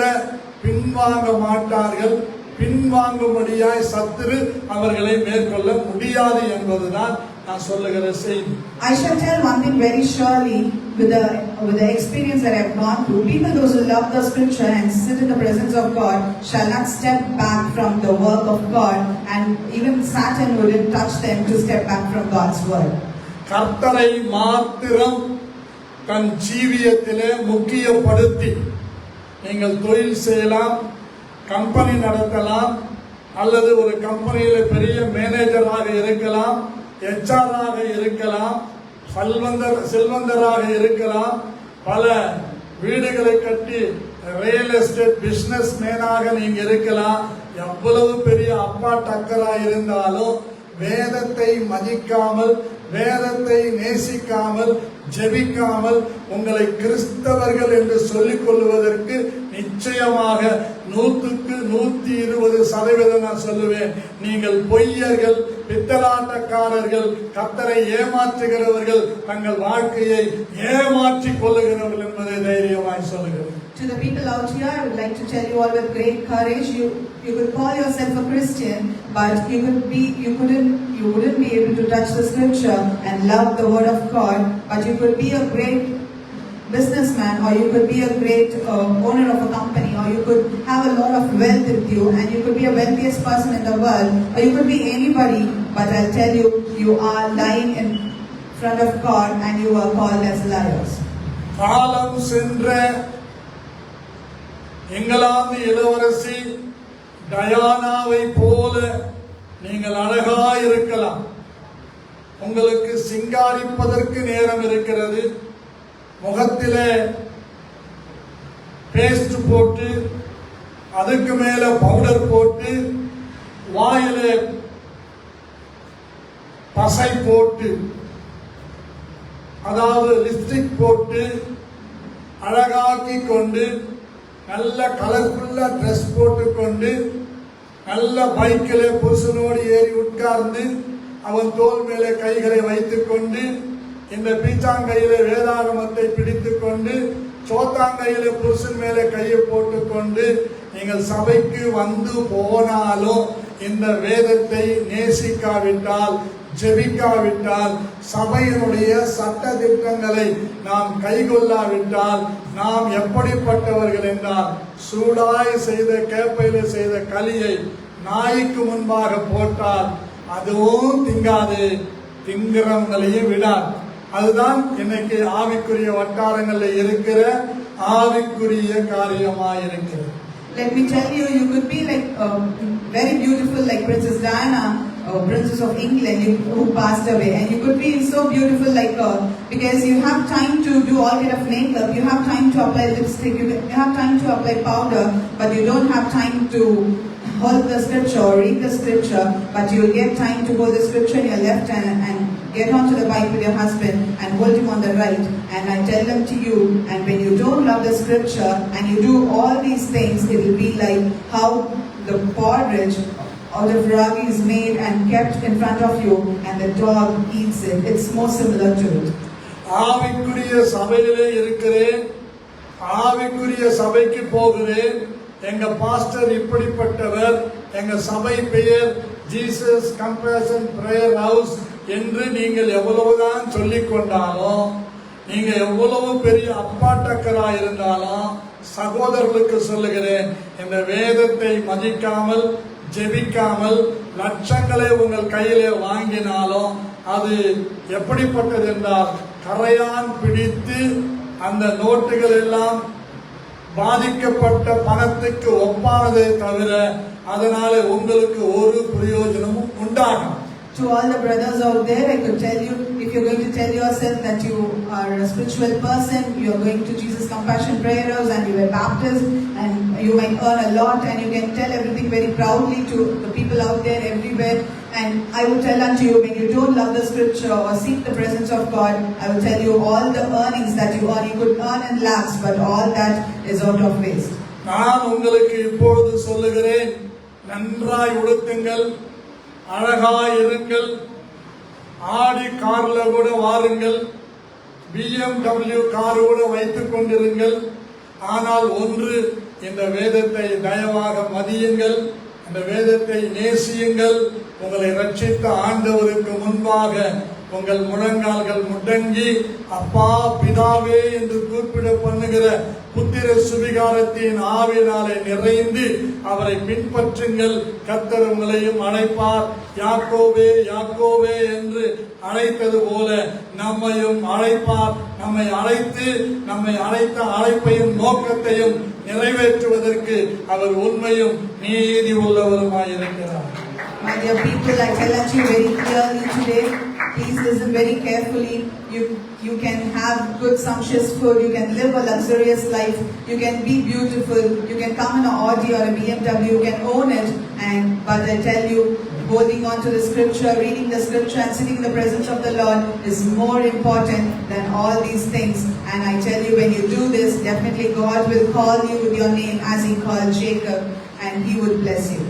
பின்வாங்க மாட்டார்கள். பின்வாங்கும்படியாய் சத்துரு அவர்களை மேற்கொள்ள முடியாது என்பதுதான் நான் சொல்லுகிற செய்தி. I shall tell one thing very surely with the experience that I have gone through. People, those who love the scripture and sit in the presence of God, shall not step back from the work of God, and even Satan wouldn't touch them to step back from God's word. கர்த்தரை மாத்திரம் தன் ஜீவியத்திலே முக்கியப்படுத்தி நீங்கள் தொழில் செய்யலாம், company நடத்தலாம், அல்லது ஒரு கம்பெனியில் பெரிய மேனேஜராக இருக்கலாம், HR-ஆக இருக்கலாம், செல்வந்தராக இருக்கலாம், பல வீடுகளை கட்டி ரியல் எஸ்டேட் பிசினஸ் மேனாக நீங்க இருக்கலாம். எவ்வளவு பெரிய அப்பா டக்கரா இருந்தாலும் வேதத்தை மதிக்காமல், வேதத்தை நேசிக்காமல், ஜெபிக்காமல் உங்களை கிறிஸ்தவர்கள் என்று சொல்லிக் கொள்வதற்கு நிச்சயமாக 100க்கு 120% நான் சொல்லுவேன், நீங்கள் பொய்யர்கள், பித்தலாட்டக்காரர்கள், கர்த்தரை ஏமாற்றுகிறவர்கள், தங்கள் வாழ்க்கையை ஏமாற்றிக் கொள்ளுகிறவர்கள் என்பதை தைரியமாய் சொல்லுகிறேன். To the people out here, I would like to tell you all with great courage, you could call yourself a Christian, but you wouldn't be able to touch the scripture and love the word of God, but you could be a great businessman, or you could be a great owner of a company, or you could have a lot of wealth with you, and you could be a wealthiest person in the world, or you could be anybody, but I'll tell you, you are lying in front of God and you are called as liars. காலம் சென்ற இங்கிலாந்து இளவரசி டயானாவை போல நீங்கள் அழகாய் இருக்கலாம். உங்களுக்கு சிங்காரிப்பதற்கு நேரம் இருக்கிறது. முகத்திலே பேஸ்ட் போட்டு, அதுக்கு மேல பவுடர் போட்டு, வாயிலே பசை போட்டு, அதாவது லிப்ஸ்டிக் போட்டு அழகாக்கி கொண்டு, நல்ல கலர்ஃபுல்லா ட்ரெஸ் போட்டுக்கொண்டு, நல்ல பைக்கிலே புருஷனோடு ஏறி உட்கார்ந்து அவன் தோள் மேலே கைகளை வைத்துக் கொண்டு இந்த பீச்சாங்கையிலே வேதாகமத்தை பிடித்துக் கொண்டு சோத்தாங்கையிலே புருஷன் மேலே கையை போட்டுக்கொண்டு நீங்கள் சபைக்கு வந்து போனாலும் இந்த வேதத்தை நேசிக்காவிட்டால், ஜெபிக்காவிட்டால், சபையினுடைய சட்ட திட்டங்களை நாம் கைகொள்ளாவிட்டால் நாம் எப்படிப்பட்டவர்கள் என்றால், சூடாய் செய்த கேப்பையில செய்த களியை நாய்க்கு முன்பாக போட்டால் அதுவும் திங்காது, திங்கிறவங்களையும் விடாது. அதுதான் இன்னைக்கு ஆவிக்குரிய வட்டாரங்களில் இருக்கிற ஆவிக்குரிய காரியமாய் இருக்கிறது. Let me tell you, you could be like very beautiful, like Princess Diana, Princess of England, who passed away, and you could be so beautiful like her because you have time to do all kind of makeup, you have time to apply lipstick, you have time to apply powder, but you don't have time to hold the scripture or read the scripture, but you will get time to hold the scripture in your left hand and get onto the bike with your husband and hold him on the right. And I tell them to you, and when you don't love the scripture and you do all these things, it will be like how the porridge out of ragi is made and kept in front of you and the dog eats it. It's more similar to it. ஆவிக்குரிய சபையிலே இருக்கிறேன், ஆவிக்குரிய சபைக்கு போகிறேன், எங்க pastor இப்படிப்பட்டவர், எங்க சபை பெயர் ஜீசஸ் கம்பேஷன் பிரேயர் ஹவுஸ் என்று நீங்கள் எவ்வளவுதான் சொல்லிக் கொண்டாலும், நீங்க எவ்வளவு பெரிய அப்பாட்டக்கராய் இருந்தாலும், சகோதரர்களுக்கு சொல்லுகிறேன், இந்த வேதத்தை மதிக்காமல் ஜெபிக்காமல் லட்சங்களை உங்கள் கையிலே வாங்கினாலும் அது எப்படிப்பட்டது என்றால், கரையான் பிடித்து அந்த நோட்டுகள் எல்லாம் பாதிக்கப்பட்ட பணத்துக்கு ஒப்பானதை தவிர அதனால உங்களுக்கு ஒரு பிரயோஜனமும் உண்டாகும். To all the brothers out there, I could tell you, if you're going to tell yourself that you are a spiritual person, you're going to Jesus Compassion Prayer House and you were baptized and you might earn a lot and you can tell everything very proudly to the people out there everywhere. And I will tell unto you, when you don't love the scripture or seek the presence of God, I will tell you all the earnings that you earn, you could earn in lakhs, but all that is out of waste. நான் உங்களுக்கு இப்பொழுது சொல்லுகிறேன், நன்றாய் உடுத்துங்கள், அழகாய் இருங்கள், ஆடி கார்ல கூட வாருங்கள், BMW கார் கூட வைத்துக் கொண்டிருங்கள். ஆனால் ஒன்று, இந்த வேதத்தை தயவாக மதியுங்கள், இந்த வேதத்தை நேசியுங்கள். உங்களை ரட்சித்த ஆண்டவருக்கு முன்பாக உங்கள் முழங்கால்கள் முடங்கி அப்பா பிதாவே என்று கூப்பிட பண்ணுகிற புத்திர சுவிகாரத்தின் ஆவினாலே நிறைந்து அவரை பின்பற்றுங்கள். கர்த்தர் உங்களையும் அழைப்பார். யாக்கோபே யாக்கோபே என்று அழைத்தது போல நம்மையும் அழைப்பார். நம்மை அழைத்து நம்மை அழைத்த அழைப்பையும் நோக்கத்தையும் நிறைவேற்றுவதற்கு அவர் உண்மையும் நீதி உள்ளவருமாய் இருக்கிறார். My dear people, I tell you very clearly today, please listen very carefully. You can have good sumptuous food, you can live a luxurious life, you can be beautiful, you can come in an Audi or a BMW, you can own it, but I tell you, holding on to the scripture, reading the scripture and sitting in the presence of the Lord is more important than all these things. And I tell you, when you do this, definitely God will call you with your name as he called Jacob and he would bless you.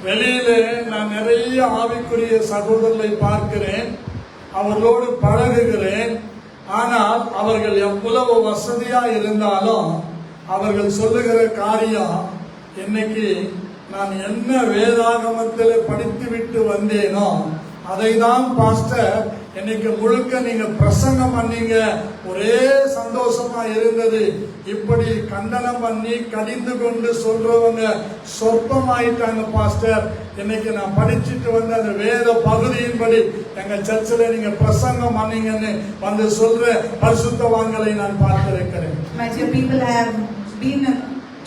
வெளியிலே நான் நிறைய ஆவிக்குரிய சகோதரர்களை பார்க்கிறேன், அவர்களோடு பழகுகிறேன். ஆனால் அவர்கள் எவ்வளவு வசதியா இருந்தாலும் அவர்கள் சொல்லுகிற காரியம், இன்னைக்கு நான் என்ன வேதாகமத்தில் படித்து விட்டு வந்தேனோ அதை தான் பாஸ்டர் இன்னைக்கு முழுக்க நீங்க பிரசங்கம் பண்ணீங்க, ஒரே சந்தோஷமா இருந்தது. இப்படி கண்டனம் பண்ணி கடிந்து கொண்டு சொல்றவங்க சொற்பமாயிட்டாங்க பாஸ்டர். இன்னைக்கு நான் படிச்சுட்டு வந்த அந்த வேத பகுதியின்படி எங்க சர்ச்சில் நீங்க பிரசங்கம் பண்ணீங்கன்னு வந்து சொல்ற பரிசுத்தவான்களை நான் பார்த்திருக்கிறேன். My dear people, I have been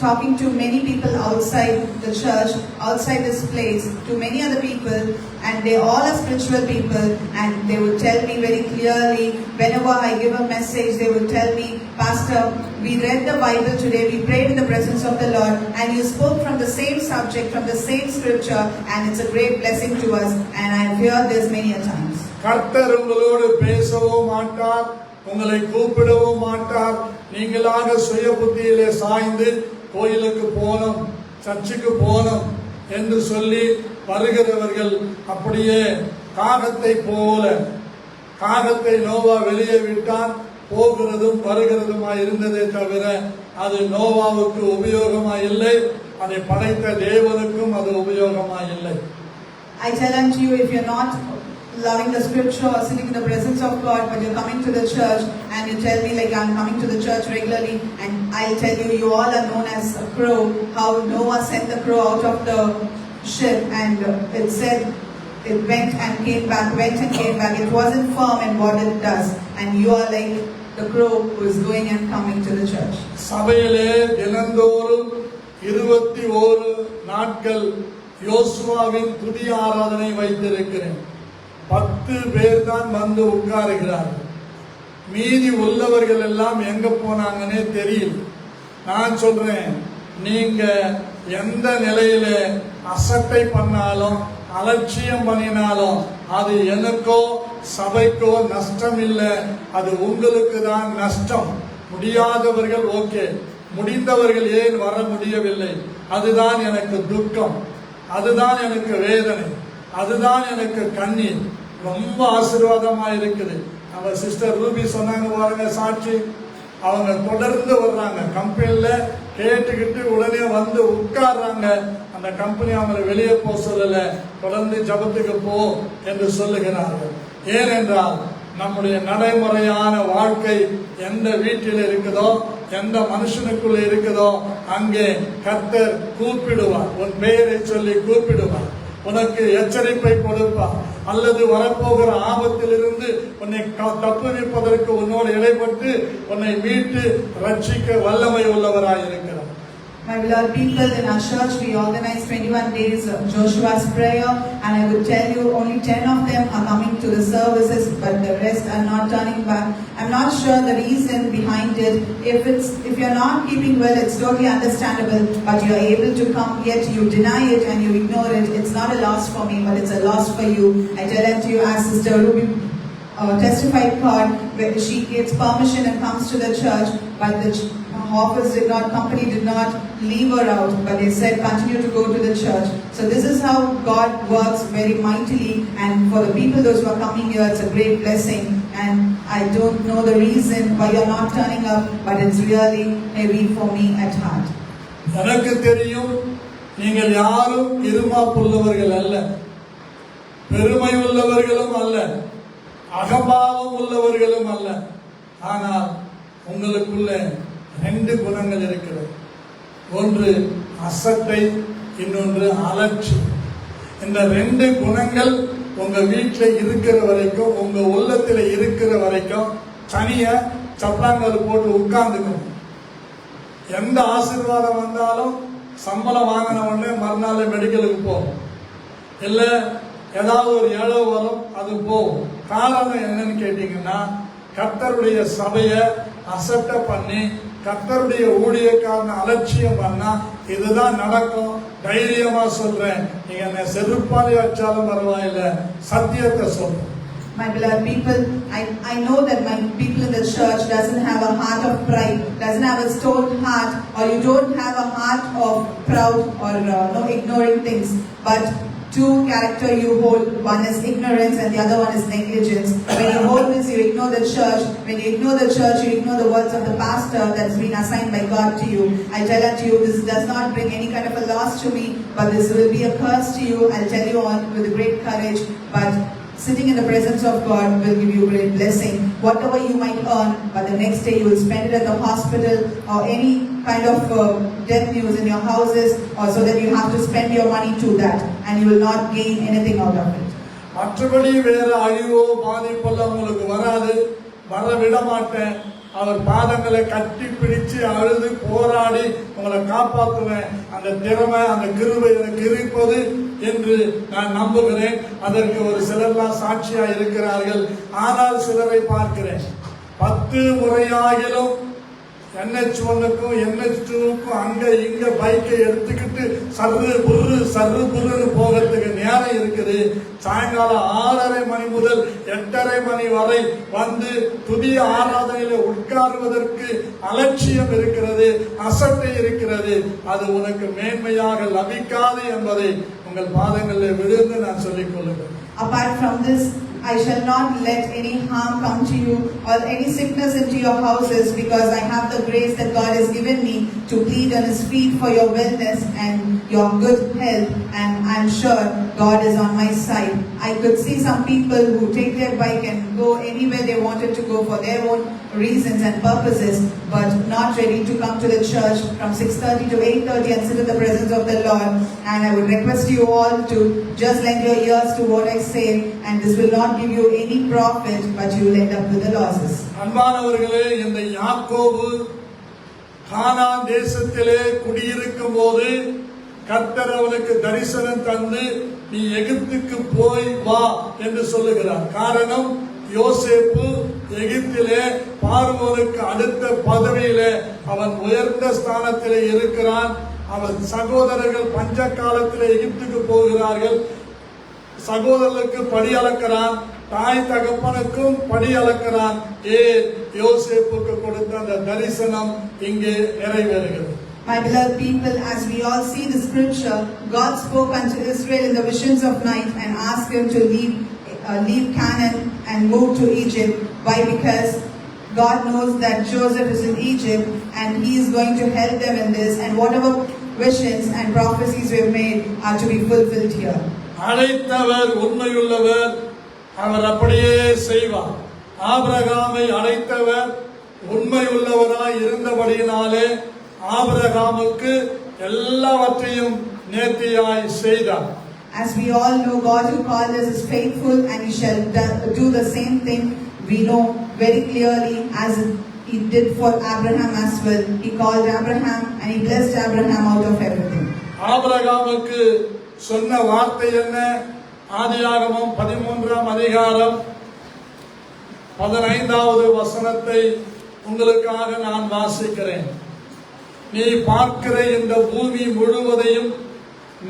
talking to many people outside the church, outside this place, to many other people, and they all are spiritual people, and they would tell me very clearly, whenever I give a message, they would tell me, Pastor, we read the Bible today, we prayed in the presence of the Lord, and you spoke from the same subject, from the same scripture, and it's a great blessing to us, and I have heard this many a times. கர்த்தர் உங்களோடு பேசவும் மாட்டார், உங்களை கூப்பிடவும் மாட்டார். நீங்களாக சுய புத்தியிலே சாய்ந்து கோயிலுக்கு போனோம், சர்ச்சுக்கு போனோம் என்று சொல்லி வருகிறவர்கள் அப்படியே காகத்தை போல, காகத்தை நோவா வெளியே விட்டான், போகிறதும் வருகிறதுமாய் இருந்ததே தவிர அது நோவாவுக்கு உபயோகமாய் இல்லை, அதை படைத்த தேவனுக்கும் அது உபயோகமாய் இல்லை. I tell unto you, if you're not loving the scripture or sitting in the presence of God, but you're coming to the church and you tell me like I'm coming to the church regularly, and I'll tell you, you all are known as a crow, how Noah sent the crow out of the ship, and it said it went and came back, went and came back. It wasn't firm in what it does, and you are like the crow who is going and coming to the church. சபையிலே தினந்தோறும் 21 நாட்கள் யோசுவாவின் துதி ஆராதனை வைத்திருக்கிறேன். 10 பேர் தான் வந்து உட்காருகிறார்கள். மீதி உள்ளவர்கள் எல்லாம் எங்க போனாங்கன்னே தெரியல. நான் சொல்றேன், நீங்க எந்த நிலையில அசட்டை பண்ணாலும் அலட்சியம் பண்ணினாலும் அது எனக்கோ சபைக்கோ நஷ்டம் இல்லை, அது உங்களுக்கு தான் நஷ்டம். முடியாதவர்கள் ஓகே, முடிந்தவர்கள் ஏன் வர முடியவில்லை, அதுதான் எனக்கு துக்கம், அதுதான் எனக்கு வேதனை, அதுதான் எனக்கு கண்ணீர். ரொம்ப ஆசீர்வாதமா இருக்குது. நம்ம சிஸ்டர் ரூபி சொன்னாங்க பாருங்க சாட்சி, அவங்க தொடர்ந்து வர்றாங்க, கம்பெனில கேட்டுக்கிட்டு உடனே வந்து உட்கார்றாங்க. அந்த கம்பெனி அவங்களை வெளியே போக சொல்லல, தொடர்ந்து ஜபத்துக்கு போ என்று சொல்லுகிறார்கள். ஏனென்றால் நம்முடைய நடைமுறையான வாழ்க்கை எந்த வீட்டில் இருக்குதோ, எந்த மனுஷனுக்குள்ள இருக்குதோ, அங்கே கர்த்தர் கூப்பிடுவார், உன் பெயரை சொல்லி கூப்பிடுவார், உனக்கு எச்சரிப்பை கொடுப்பார், அல்லது வரப்போகிற ஆபத்திலிருந்து உன்னை தப்புவிப்பதற்கு உன்னோடு இடைப்பட்டு உன்னை மீட்டு ரட்சிக்க வல்லமை உள்ளவராய் இருக்கிறார். My beloved people, in our church we organize 21 days of Joshua's prayer, and I would tell you only 10 of them are coming to the services, but the rest are not turning back. I'm not sure the reason behind it. If you're not keeping well, it's totally understandable, but you're able to come, yet you deny it and you ignore it. It's not a loss for me, but it's a loss for you. I tell it to you as Sister Ruby testified God, where she gets permission and comes to the church, but the office company did not leave her out, but they said continue to go to the church. So this is how God works very mightily, and for the people those who are coming here, it's a great blessing. And I don't know the reason why you're not turning up, but it's really heavy for me at heart. எனக்கு தெரியும், நீங்கள் யாரும் இருமாப்புள்ளவர்கள் அல்ல, பெருமை உள்ளவர்களும் அல்ல, அகம்பாவம் உள்ளவர்களும் அல்ல. ஆனால் உங்களுக்குள்ள 2 குணங்கள் இருக்கிறது. ஒன்று அசட்டை, இன்னொன்று அலட்சியம். இந்த 2 குணங்கள் உங்க வீட்டில் இருக்கிற வரைக்கும், உங்க உள்ளத்தில் இருக்கிற வரைக்கும் தனியா சப்பாங்கல் போட்டு உட்கார்ந்துக்கணும். எந்த ஆசீர்வாதம் வந்தாலும் சம்பளம் வாங்கின உடனே மறுநாள் மெடிக்கலுக்கு போகும், இல்லை ஏதாவது ஒரு இழவு வரும், அது போகும். காரணம் என்னன்னு கேட்டீங்கன்னா, கர்த்தருடைய சபையை அசட்டை பண்ணி கர்த்தருடைய ஊழியக்காரனை அலட்சியம் பண்ணா இதுதான் நடக்கும். தைரியமா சொல்றேன், நீங்க என்ன செருப்பாலே வச்சாலும் பரவாயில்லை, சத்தியத்தை சொல்றேன். My beloved people, I know that my people in the church doesn't have a heart of pride, doesn't have a stone heart, or you don't have a heart of proud or no ignoring things, but 2 character you hold. One is ignorance and the other one is negligence. When you hold this, you ignore the church. When you ignore the church, you ignore the words of the pastor that's been assigned by God to you. I tell it to you, this does not bring any kind of a loss to me, but this will be a curse to you. I'll tell you all with great courage, but sitting in the presence of God will give you great blessing. Whatever you might earn, but the next day you will spend it at the hospital or any kind of death news in your houses, or so that you have to spend your money to that, and you will not gain anything out of it. மற்றபடி வேற அழிவோ பாதிப்பெல்லாம் உங்களுக்கு வராது, வர விட மாட்டேன். அவர் பாதங்களை கட்டி பிடிச்சு அழுது போராடி உங்களை காப்பாற்றுவேன். அந்த திறமை, அந்த கிருபை எனக்கு இருப்பது என்று நான் நம்புகிறேன். அதற்கு ஒரு சிலர்லாம் சாட்சியா இருக்கிறார்கள். ஆனால் சிலரை பார்க்கிறேன், 10 முறையாகிலும் NH1க்கும் NH2க்கும் அங்க இங்க பைக்கை எடுத்துக்கிட்டு சர்ரு புர்ருன்னு போகிறதுக்கு நேரம் இருக்குது. சாயங்காலம் 6:30 மணி முதல் 8:30 மணி வரை வந்து துதிய ஆராதனையில உட்கார்வதற்கு அலட்சியம் இருக்கிறது, அசட்டை இருக்கிறது. அது உனக்கு மேன்மையாக லபிக்காது என்பதை உங்கள் பாதங்களில் விழுந்து நான் சொல்லிக் கொள்ளுகிறேன். Apart from this, I shall not let any harm come to you or any sickness into your houses, because I have the grace that God has given me to plead on His feet for your wellness and your good health, and I am sure God is on my side. I could see some people who take their bike and go anywhere they wanted to go for their own reasons and purposes, but not ready to come to the church from 6:30 to 8:30 and sit in the presence of the Lord. And I would request you all to just lend your ears to what I say, and this will not give you any profit, but you will end up with the losses. அன்பானவர்களே, இந்த யாக்கோபு கானான் தேசத்திலே குடியிருக்கும் போது கர்த்தர் அவனுக்கு தரிசனம் தந்து நீ எகிப்துக்கு போய் வா என்று சொல்லுகிறார். காரணம், யோசேப்பு எகிப்திலே பார்வோனுக்கு அடுத்த பதவியிலே அவன் உயர்ந்த ஸ்தானத்திலே இருக்கிறான். அவன் சகோதரர்கள் பஞ்ச காலத்திலே எகிப்துக்கு போகிறார்கள். சகோதரர்களுக்கு படி அளக்கிறான், தாய் தகப்பனுக்கும் படி அளக்கிறான். யோசேப்புக்கு கொடுத்த அந்த தரிசனம் இங்கே நிறைவேறுகிறது. My beloved people, as we all see the scripture, God spoke unto Israel in the visions of night and asked him to leave Canaan and move to Egypt. Why? Because God knows that Joseph is in Egypt and He is going to help them in this, and whatever visions and prophecies we have made are to be fulfilled here. அழைத்தவர் உண்மையுள்ளவர், அவர் அப்படியே செய்வார். ஆபிரகாமை அழைத்தவர் உண்மையுள்ளவராய் இருந்தபடியினாலே ஆபிரகாமுக்கு எல்லாவற்றையும் நேர்த்தியாய் செய்தார். As we all know, God who called us is faithful, and He shall do the same thing. We know very clearly, as He did for Abraham as well. He called Abraham and He blessed Abraham out of everything. ஆபிரகாமுக்கு சொன்ன வார்த்தை என்ன? ஆதியாகமம் 13ஆம் அதிகாரம் 15வது வசனத்தை உங்களுக்காக நான் வாசிக்கிறேன். நீ பார்க்கிற இந்த பூமி முழுவதையும்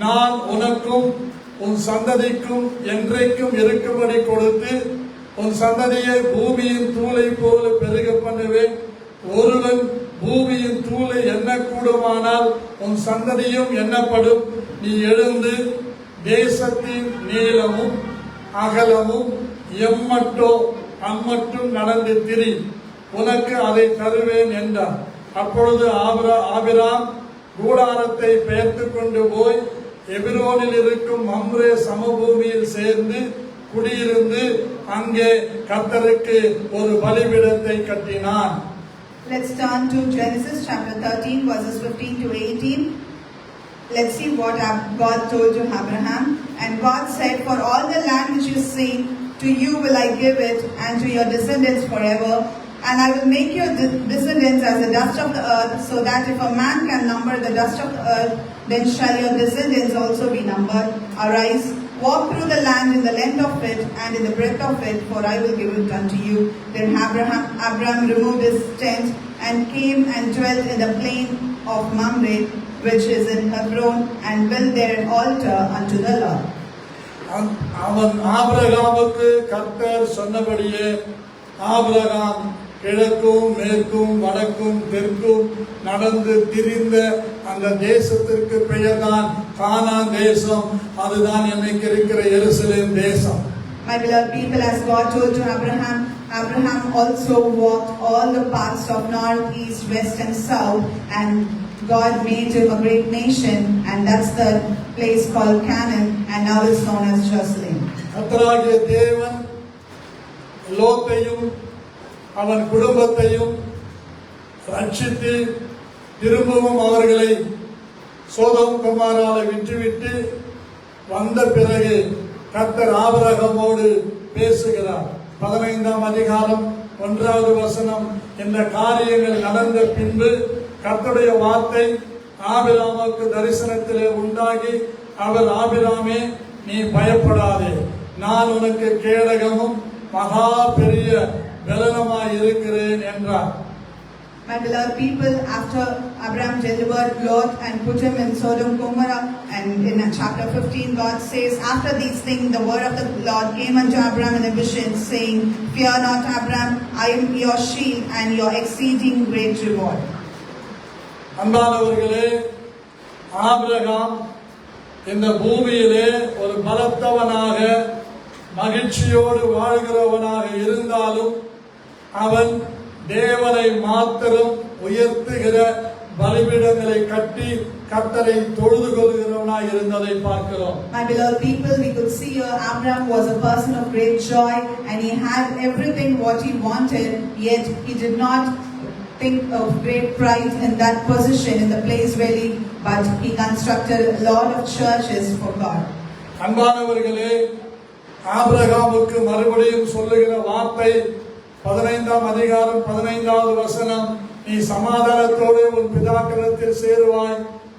நான் உனக்கும் உன் சந்ததிக்கும் என்றைக்கும் இருக்கும்படி கொடுத்து உன் சந்ததியை பூமியின் தூளை போல பெருக பண்ணுவேன். ஒருவன் பூமியின் தூளை எண்ணக்கூடுமானால் உன் சந்ததியும் எண்ணப்படும். நீ எழுந்து தேசத்தின் நீளமும் அகலமும் எம்மட்டோ அம்மட்டும் நடந்து திரி, உனக்கு அதை தருவேன் என்றார். அப்பொழுது ஆபிராம் கூடாரத்தை பெயர்த்து கொண்டு போய் எபிரோனில் இருக்கும் மம்ரே சமபூமியில் சேர்ந்து குடியிருந்து அங்கே கர்த்தருக்கு ஒரு பலிபீடத்தை கட்டினான். Let's turn to Genesis chapter 13 verses 15 to 18. Let's see what God told to Abraham. And God said, for all the land which you see, to you will I give it, and to your descendants forever. And I will make your descendants as the dust of the earth, so that if a man can number the dust of the earth, then shall your descendants also be numbered. Arise, walk through the land in the length of it and in the breadth of it, for I will give it unto you. Then Abraham removed his tent and came and dwelt in the plain of Mamre, which is in Hebron, and built there an altar unto the Lord. அவன் ஆபிரகாமுக்கு கர்த்தர் சொன்னபடியே Abraham கிழக்கும் மேற்கும் வடக்கும் தெற்கும் நடந்து திரிந்த அந்த தேசத்திற்கு பெயர்தான் கானான் தேசம். அதுதான் இன்னைக்கு இருக்கிற எருசலேம் தேசம். My beloved people, as God told to Abraham, Abraham also walked all the paths of north, east, west and south, and God made him a great nation, and that's the place called Canaan, and now it's known as Jerusalem. கர்த்தராகிய தேவன் லோத்தையும் அவன் குடும்பத்தையும் ரட்சித்து திரும்பவும் அவர்களை சோதோம் கொமோராவை விட்டுவிட்டு வந்த பிறகு கர்த்தர் ஆபிரகாமோடு பேசுகிறார். 15ஆம் அதிகாரம் 1வது வசனம். இந்த காரியங்கள் நடந்த பின்பு கர்த்தருடைய வார்த்தை ஆபிரகாமுக்கு தரிசனத்திலே உண்டாகி, அவர் ஆபிரகாமே, நீ பயப்படாதே, நான் உனக்கு கேடகமும் மகா பெரிய பலனமாய் இருக்கிறேன் என்றார். My beloved people, after Abraham delivered Lot and put him in Sodom Gomorrah, and in chapter 15, God says, after these things, the word of the Lord came unto Abraham in a vision, saying, Fear not, Abraham, I am your shield and your exceeding great reward. அன்பானவர்களே, Abraham இந்த பூமியிலே ஒரு பலத்தவனாக மகிழ்ச்சியோடு வாழ்கிறவனாக இருந்தாலும் அவன் தேவனை மாத்திரம் உயர்த்துகிற பலிபீடங்களை கட்டி கர்த்தரை தொழுது கொள்கிறவனாய் இருந்ததை பார்க்கிறோம். My beloved people, we could see here Abraham was a person of great joy and he had everything what he wanted, yet he did not think of great pride in that position in the place where but he constructed a lot of churches for God. அன்பானவர்களே, ஆபிரகாமுக்கு மறுபடியும் சொல்லுகிற வார்த்தை 15ஆம் அதிகாரம் 15வது வசனம், நீ சமாதானத்தோடு உன் பிதாக்களிடத்தில் சேருவாய்,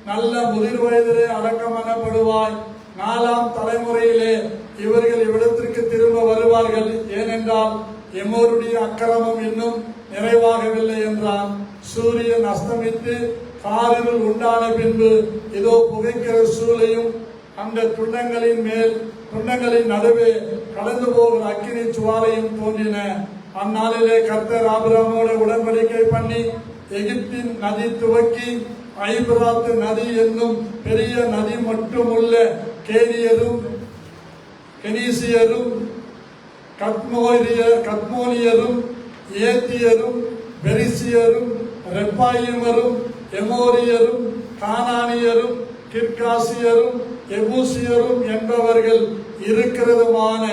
நல்ல முதிர் வயதிலே அடக்கம் பண்ணப்படுவாய், 4ஆம் தலைமுறையிலே இவர்கள் இவ்விடத்திற்கு திரும்ப வருவார்கள், ஏனென்றால் எமோருடைய அக்கிரமம் இன்னும் நிறைவாகவில்லை என்றான். சூரியன் அஸ்தமித்து காரிருள் உண்டான பின்பு இதோ புகைக்கிற சூளையும் அந்த துண்டங்களின் நடுவே கடந்து போகிற அக்கினி சுவாலையும் தோன்றின. அந்நாளிலே கர்த்தர் ஆபிரகாமோடு உடன்படிக்கை பண்ணி எகிப்தின் நதி துவக்கி ஐபிராத்து நதி என்னும் பெரிய நதி மட்டுமுள்ள கேனியரும் கெனீசியரும் கத்மோனியரும் ஏத்தியரும் பெரிசியரும் ரெப்பாயிமரும் எமோரியரும் கானானியரும் கிர்காசியரும் எபூசியரும் என்பவர்கள் இருக்கிறதுமான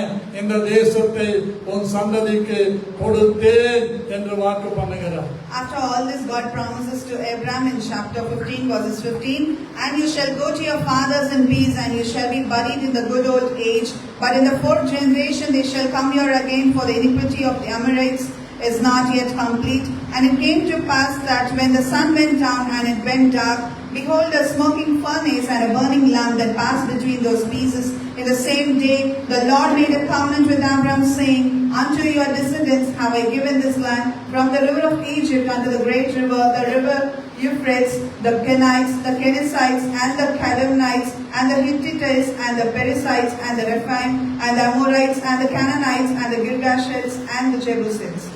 இந்த தேசத்தை உன் சந்ததிக்கு கொடுத்தேன் என்று வாக்கு பண்ணுகிறார். After all this, God promises to Abraham in chapter 15 verses 15, and you shall go to your fathers in peace, and you shall be buried in the good old age, but in the 4th generation they shall come here again, for the iniquity of the Amorites is not yet complete. And it came to pass that when the sun went down and it went dark, behold, a smoking furnace and a burning lamp that passed between those pieces. In the same day the Lord made a covenant with Abraham, saying, Unto your descendants have I given this land, from the river of Egypt unto the great river, the river Euphrates, the Kenites, the Kenizzites, and the Cadmonites, and the Hittites, and the Perizzites, and the Rephaim, and the Amorites, and the Canaanites, and the Girgashites, and the Jebusites.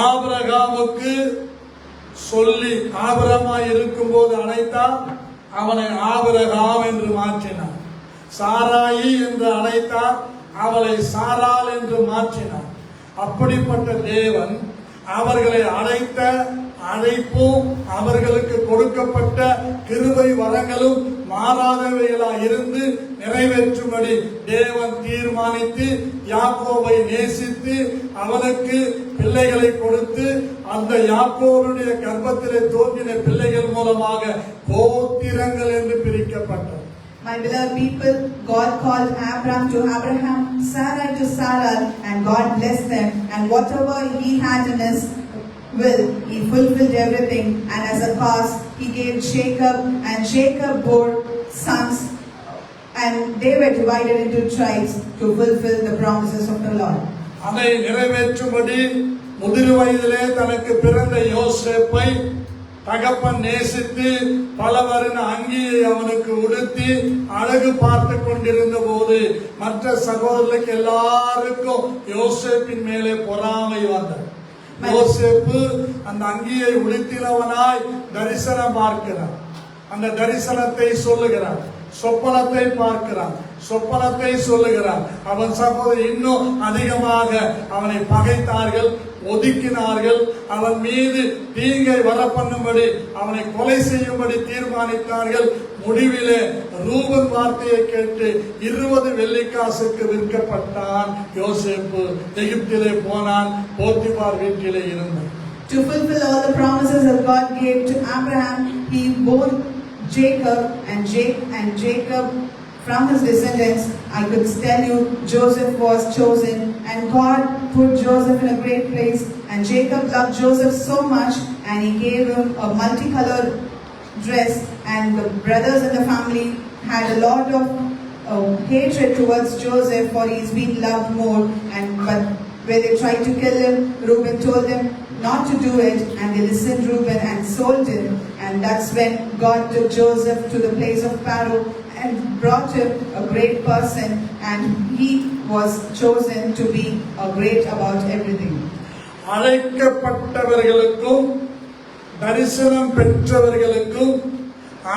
ஆபிரகாமுக்கு சொல்லி ஆபிரகாமாய் இருக்கும்போது அழைத்தார், அவனை Abraham என்று மாற்றினார். சாராயி என்று அழைத்தார், அவளை சாராள் என்று மாற்றினார். அப்படிப்பட்ட தேவன் அவர்களை அழைத்த அழைப்பும் அவர்களுக்கு கொடுக்கப்பட்ட கிருபை வரங்களும் மாறாதவைகளாய் இருந்து நிறைவேற்றும்படி தேவன் தீர்மானித்து யாக்கோபை நேசித்து அவனுக்கு பிள்ளைகளை கொடுத்து அந்த யாக்கோபுடைய கர்ப்பத்திலே தோன்றின பிள்ளைகள் மூலமாக கோத்திரங்கள் என்று பிரிக்கப்பட்டது. My beloved people, God called Abraham to Abraham, Sarai to Sarah, and God blessed them, and whatever he had in his will, he fulfilled everything, and as a cause he gave Jacob, and Jacob bore sons, and they were divided into tribes to fulfill the promises of the Lord. அதை நிறைவேற்றும்படி முதிர் வயதிலே தனக்கு பிறந்த யோசேப்பை தகப்பன் நேசித்து பல வருட அங்கியை அவனுக்கு உடுத்தி அழகு பார்த்து கொண்டிருந்த போது மற்ற சகோதரர்களுக்கு எல்லாருக்கும் யோசேப்பின் மேலே பொறாமை வந்தது. யோசேப்பு அந்த அங்கியை உடுத்தினவனாய் தரிசனம் பார்க்கிறான், அந்த தரிசனத்தை சொல்லுகிறான், சொப்பனத்தை பார்க்கிறான், சொப்பனத்தை சொல்லுகிறான். அவன் சகோதரி இன்னும் அதிகமாக அவனை பகைத்தார்கள், ஒதுக்கினார்கள், அவன் மீது தீங்கை வரப்பண்ணும்படி அவனை கொலை செய்யும்படி தீர்மானித்தார்கள். முடிவிலே ரூபன் வார்த்தையை கேட்டு 20 வெள்ளிக்காசுக்கு விற்கப்பட்டான். யோசேப்பு எகிப்திலே போனான், போத்திபார் வீட்டிலே இருந்தான். To fulfill all the promises that God gave to Abraham, he bore Jacob, and Jacob from his descendants, I could tell you, Joseph was chosen, and God put Joseph in a great place, and Jacob loved Joseph so much, and he gave him a multicolored dress, and the brothers in the family had a lot of hatred towards Joseph, for he's been loved more, but when they tried to kill him, Reuben told them, not to do it, and they listened Reuben and sold him. And that's when God took Joseph to the place of Pharaoh and brought him a great person, and he was chosen to be a great about everything. அழைக்கப்பட்டவர்களுக்கும் தரிசனம் பெற்றவர்களுக்கும்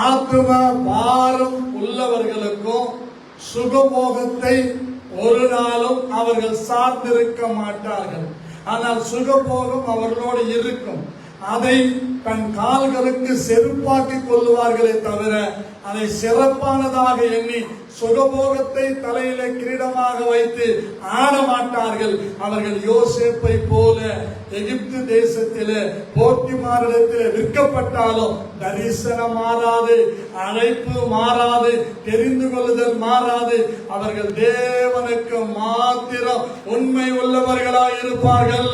ஆத்தும பாரம் உள்ளவர்களுக்கும் சுகபோகத்தை ஒரு நாளும் அவர்கள் சார்ந்திருக்க மாட்டார்கள். ஆனால் சுகபோகம் அவர்களோடு இருக்கும். அதை தன் கால்களுக்கு செருப்பாக்கி கொள்ளுவார்களே தவிர அதை சிறப்பானதாக எண்ணி சுகபோகத்தை தலையிலே கிரீடமாக வைத்து ஆட மாட்டார்கள். அவர்கள் யோசேப்பை போல எகிப்து தேசத்திலே போத்திமாரிடத்திலே விற்கப்பட்டாலும் தரிசனம் மாறாது, அழைப்பு மாறாது, தெரிந்து கொள்ளுதல் மாறாது. அவர்கள் தேவனுக்கு மாத்திரம் உண்மை உள்ளவர்களாய் இருப்பார்கள்.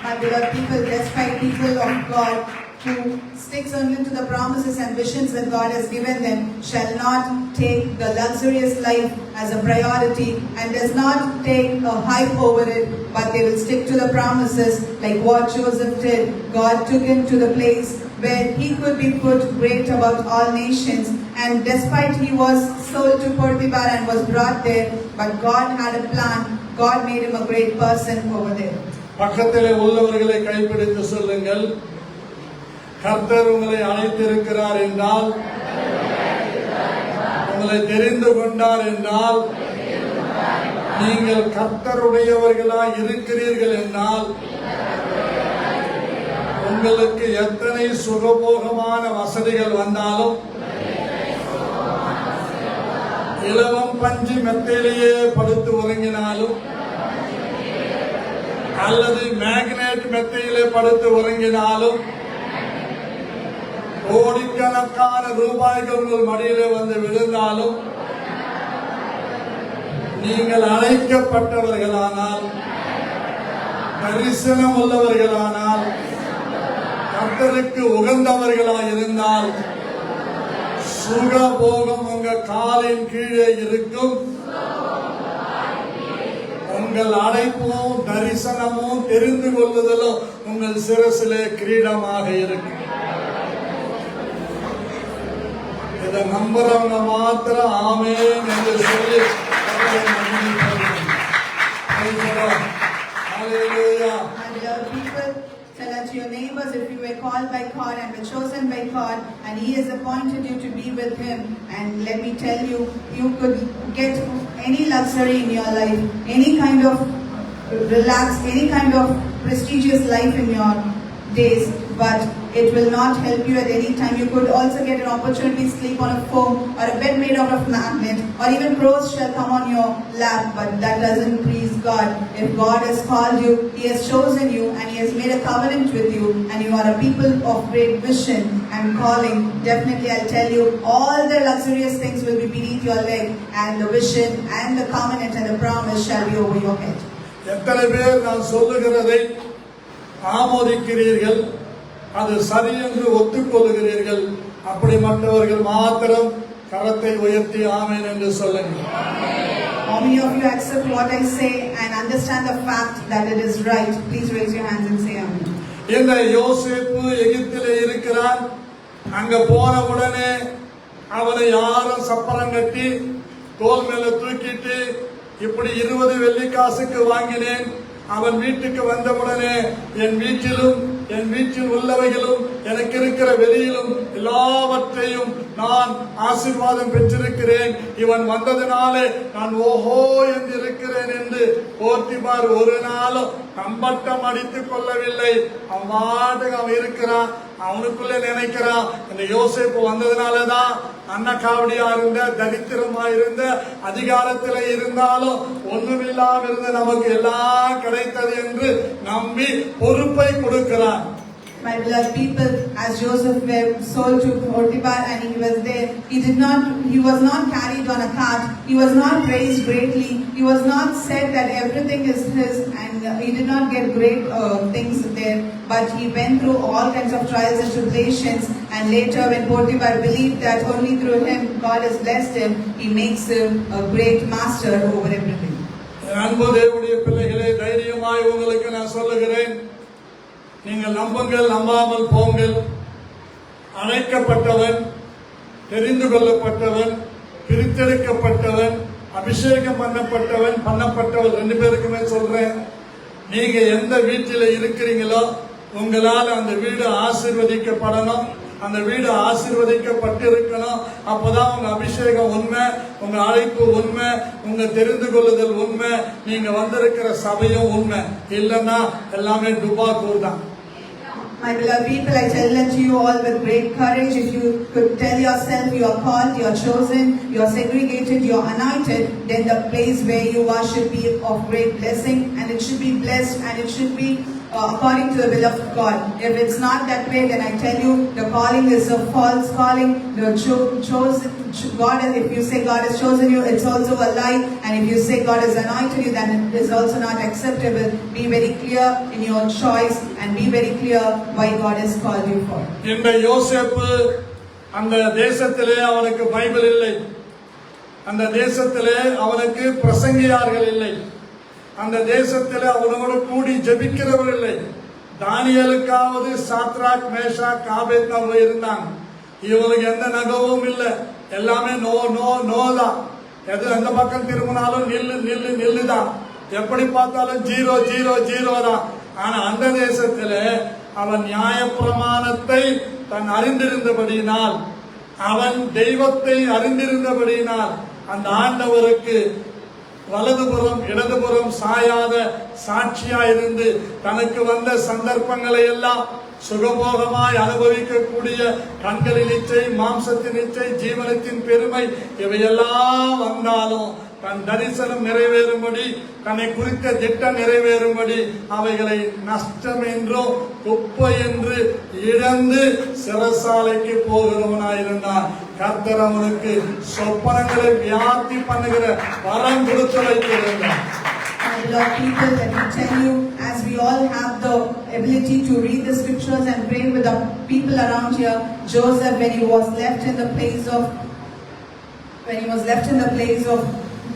My beloved people, despite people of God who sticks only to the promises and visions that God has given them, shall not take the luxurious life as a priority and does not take a hype over it, but they will stick to the promises like what Joseph did. God took him to the place where he could be put great about all nations, and despite he was sold to Potiphar and was brought there, but God had a plan. God made him a great person over there. பக்கத்திலே உள்ளவர்களை கைப்பிடித்து சொல்லுங்கள், கர்த்தர் உங்களை அழைத்திருக்கிறார் என்றால், உங்களை தெரிந்து கொண்டார் என்றால், நீங்கள் கர்த்தருடையவர்களாய் இருக்கிறீர்கள் என்றால், உங்களுக்கு எத்தனை சுகபோகமான வசதிகள் வந்தாலும், இலவம் பஞ்சு மெத்தையிலேயே படுத்து உறங்கினாலும், அல்லது மேக்னெட் மெத்தையிலே படுத்து உறங்கினாலும், கோடிக்கணக்கான ரூபாய்கள் உங்கள் மடியிலே வந்து விழுந்தாலும், நீங்கள் அழைக்கப்பட்டவர்களானால், தரிசனம் உள்ளவர்களானால், கர்த்தருக்கு உகந்தவர்களாய் இருந்தால், சுகபோகம் உங்க காலின் கீழே இருக்கும். உங்கள் அழைப்பும் தரிசனமும் தெரிந்து கொள்ளுதலும் உங்கள் சிரசிலே கிரீடமாக இருக்கு. இதை நம்புறவங்க மாத்திரம் ஆமென் என்று சொல்லி ஹல்லேலூயா. Tell unto your neighbors, if you were called by God and were chosen by God, and He has appointed you to be with Him, and let me tell you, you could get any luxury in your life, any kind of any kind of prestigious life in your days, but it will not help you at any time. You could also get an opportunity to sleep on a foam or a bed made out of magnet, or even crows shall come on your lap, but that doesn't please God. If God has called you, He has chosen you, and He has made a covenant with you, and you are a people of great vision and calling, definitely I'll tell you, all the luxurious things will be beneath your leg, and the vision and the covenant and the promise shall be over your head. எத்தனை பேர் நான் சொல்லுகிறதை ஆமோதிக்கிறீர்கள், அது சரி என்று ஒத்துக்கொள்கிறீர்கள்? அப்படிப்பட்டவர்கள் மாத்திரம் கரத்தை உயர்த்தி ஆமென் என்று சொல்லுங்கள். How many of you accept what I say and understand the fact that it is right? Please raise your hands and say amen. இந்த யோசேப்பு எகிப்திலே இருக்கிறான். அங்க போன உடனே அவனை யாரும் சப்பரம் கட்டி தோல் மேல தூக்கிட்டு இப்படி 20 வெள்ளிக்காசுக்கு வாங்கினேன். அவன் வீட்டுக்கு வந்தவுடனே என் வீட்டிலும் என் வீட்டில் உள்ளவைகளும் எனக்கு இருக்கிற வெளியிலும் எல்லாவற்றையும் நான் ஆசீர்வாதம் பெற்றிருக்கிறேன். இவன் வந்ததினாலே நான் ஓஹோ என்று இருக்கிறேன் என்று போத்திபார் ஒரு நாளும் கம்பட்டம் அடித்துக் கொள்ளவில்லை. அவன் இருக்கிறான். அவனுக்குள்ளே நினைக்கிறான், இந்த யோசேப்பு வந்ததுனாலதான் அன்னக்காவடியா இருந்த, தரித்திரமா இருந்த, அதிகாரத்தில் இருந்தாலும் ஒண்ணுமில்லாம இருந்த நமக்கு எல்லாம் கிடைத்தது என்று நம்பி பொறுப்பை கொடுக்கிறான். My beloved people, as Joseph was sold to Potiphar and he was there, he was not carried on a cart, he was not praised greatly, he was not said that everything is his, and he did not get great things there, but he went through all kinds of trials and tribulations, and later when Potiphar believed that only through him God has blessed him, he makes him a great master over everything. அன்பு தேவனுடைய பிள்ளைகளே, தைரியமாய் உங்களுக்கு நான் சொல்லுகிறேன், நீங்கள் நம்புங்கள், நம்பாமல் போங்கள். அழைக்கப்பட்டவன், தெரிந்து கொள்ளப்பட்டவன், பிரித்தெடுக்கப்பட்டவன், அபிஷேகம் பண்ணப்பட்டவன் 2 பேருக்குமே சொல்றேன். நீங்க எந்த வீட்டில இருக்கிறீங்களோ உங்களால் அந்த வீடு ஆசீர்வதிக்கப்படணும், அந்த வீடு ஆசீர்வதிக்கப்பட்டிருக்கணும். அப்பதான் உங்க அபிஷேகம் உண்மை, உங்க அழைப்பு உண்மை, உங்க தெரிந்து கொள்ளுதல் உண்மை, நீங்க வந்திருக்கிற சபையும் உண்மை. இல்லைன்னா எல்லாமே டுபாக்கூர் தான். My beloved people, I tell that to you all with great courage. If you could tell yourself you are called, you are chosen, you are segregated, you are anointed, then the place where you are should be of great blessing, and it should be blessed, and it should be according to the will of God. If it's not that way, then I tell you the calling is a false calling. The chosen God, if you say God has chosen you, it's also a lie. And if you say God has anointed you, then it is also not acceptable. Be very clear in your choice and be very clear why God has called you for. இந்த யோசேப்பு அந்த தேசத்திலே அவனுக்கு Bible இல்லை, அந்த தேசத்திலே அவனுக்கு பிரசங்கியார்கள் இல்லை, அந்த தேசத்திலே அவனோடு கூடி ஜெபிக்கிறவர் இல்லை. தானியேலுக்காவது சாத்ராக், மேஷாக், ஆபேத்நேகோ இருந்தாங்க. இவனுக்கு எந்த நகவும் இல்லை, எல்லாமே நோ நோ நோ தான். எது எந்த பக்கம் திரும்பினாலும் நில்லு நில்லு நில்லு தான். எப்படி பார்த்தாலும் 0 0 0 தான். ஆனா அந்த தேசத்துல அவன் நியாயப்பிரமாணத்தை தன் அறிந்திருந்தபடியினால், அவன் தெய்வத்தை அறிந்திருந்தபடியினால் அந்த ஆண்டவருக்கு வலதுபுறம் இடதுபுறம் சாயாத சாட்சியா இருந்து தனக்கு வந்த சந்தர்ப்பங்களை எல்லாம் சுகபோகமாய் அனுபவிக்கக்கூடிய கண்களின் இச்சை, மாம்சத்தின் இச்சை, ஜீவனத்தின் பெருமை இவையெல்லாம் வந்தாலும் தன் தரிசனம் நிறைவேறும்படி, தன்னை குறித்த திட்டம் நிறைவேறும்படி அவைகளை நஷ்டம் என்றோ குப்பை என்று இழந்து சிறைசாலைக்கு போகிறவனாயிருந்தான். கர்த்தர் அவனுக்கு சொப்பனங்களை வியாப்தி பண்ணுகிற வரம் கொடுத்து வைத்திருந்தார். My beloved people, let me tell you, as we all have the ability to read the scriptures and pray with the people around here, Joseph, when he was left in the place of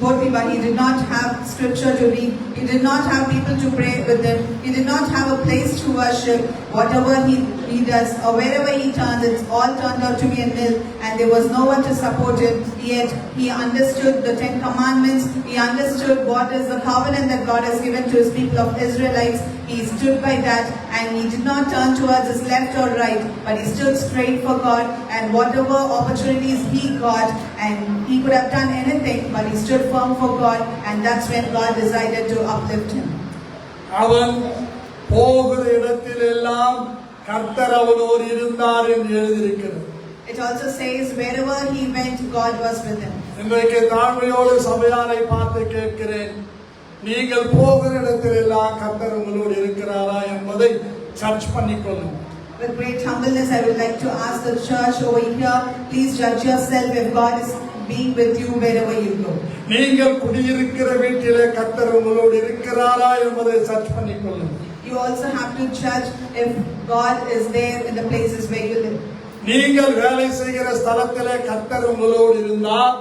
Potiphar, he did not have scripture to read. He did not have people to pray with him. He did not have a place to worship. Whatever he does or wherever he turns, it's all turned out to be a nil, and there was no one to support him. Yet he understood the 10 commandments. He understood what is the covenant that God has given to his people of Israelites. He stood by that, and he did not turn towards his left or right, but he stood straight for God. And whatever opportunities he got, and he could have done anything, but he stood firm for God, and that's when God decided to uplift him. அவன் போகிற இடத்திலெல்லாம் கர்த்தர் அவனோடு இருந்தார் என்று எழுதியிருக்கிறது. It also says wherever he went, God was with him. இன்றைக்கு தாழ்மையோடு சபையாரை பார்த்து கேட்கிறேன், நீங்கள் போகிற இடத்திலெல்லாம் கர்த்தர் உங்களோடு இருக்கிறாரா என்பதை search பண்ணிக்கொள்ளுங்கள். With great humbleness, I would like to ask the church over here, please judge yourself if God is being with you wherever you go. நீங்கள் குடியிருக்கிற வீட்டிலே கர்த்தர் உங்களோடு இருக்கிறாரா என்பதை search பண்ணிக்கொள்ளுங்கள். You also have to judge if God is there in the places where you live. நீங்கள் வேலை செய்கிற ஸ்தலத்திலே கர்த்தர் உங்களோடு இருந்தால்,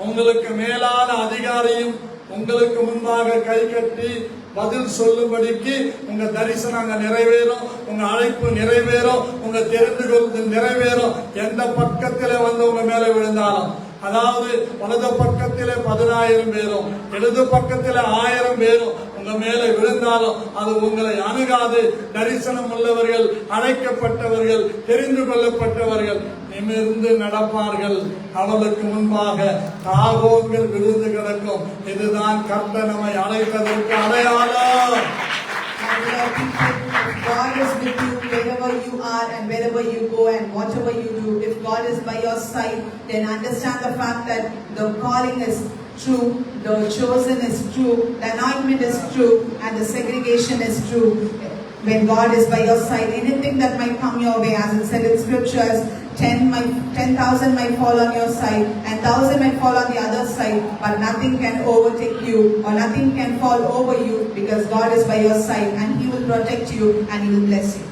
உங்களுக்கு மேலான அதிகாரியும் உங்களுக்கு முன்பாக கை கட்டி பதில் சொல்லும்படிக்கு உங்க தரிசனம் அங்க நிறைவேறும், உங்க அழைப்பு நிறைவேறும், உங்க தெரிந்து கொள்வது நிறைவேறும். எந்த பக்கத்திலே வந்து உங்க மேல விழுந்தாலும், அதாவது வலது பக்கத்திலே 10,000 பேரும் இடது பக்கத்திலே 1000 பேரும் உங்க மேல விழுந்தாலும் அது உங்களை அணுகாது. தரிசனம் உள்ளவர்கள், அழைக்கப்பட்டவர்கள், தெரிந்து கொள்ளப்பட்டவர்கள் நிமிர்ந்து நடப்பார்கள். அவர்களுக்கு முன்பாக தாகோன்கள் விழுந்து கிடக்கும். இதுதான் கர்த்தர் நம்மை அழைத்ததற்கு அடையாளம். If God is with you wherever you are and wherever you go and whatever you do, if God is by your side, then understand the fact that the calling is true, the chosen is true, the anointment is true, and the segregation is true. When God is by your side, anything that might come your way, as it said in scriptures, 10,000 might fall on your side and 1,000 might fall on the other side, but nothing can overtake you or nothing can fall over you, because God is by your side and He will protect you and He will bless you.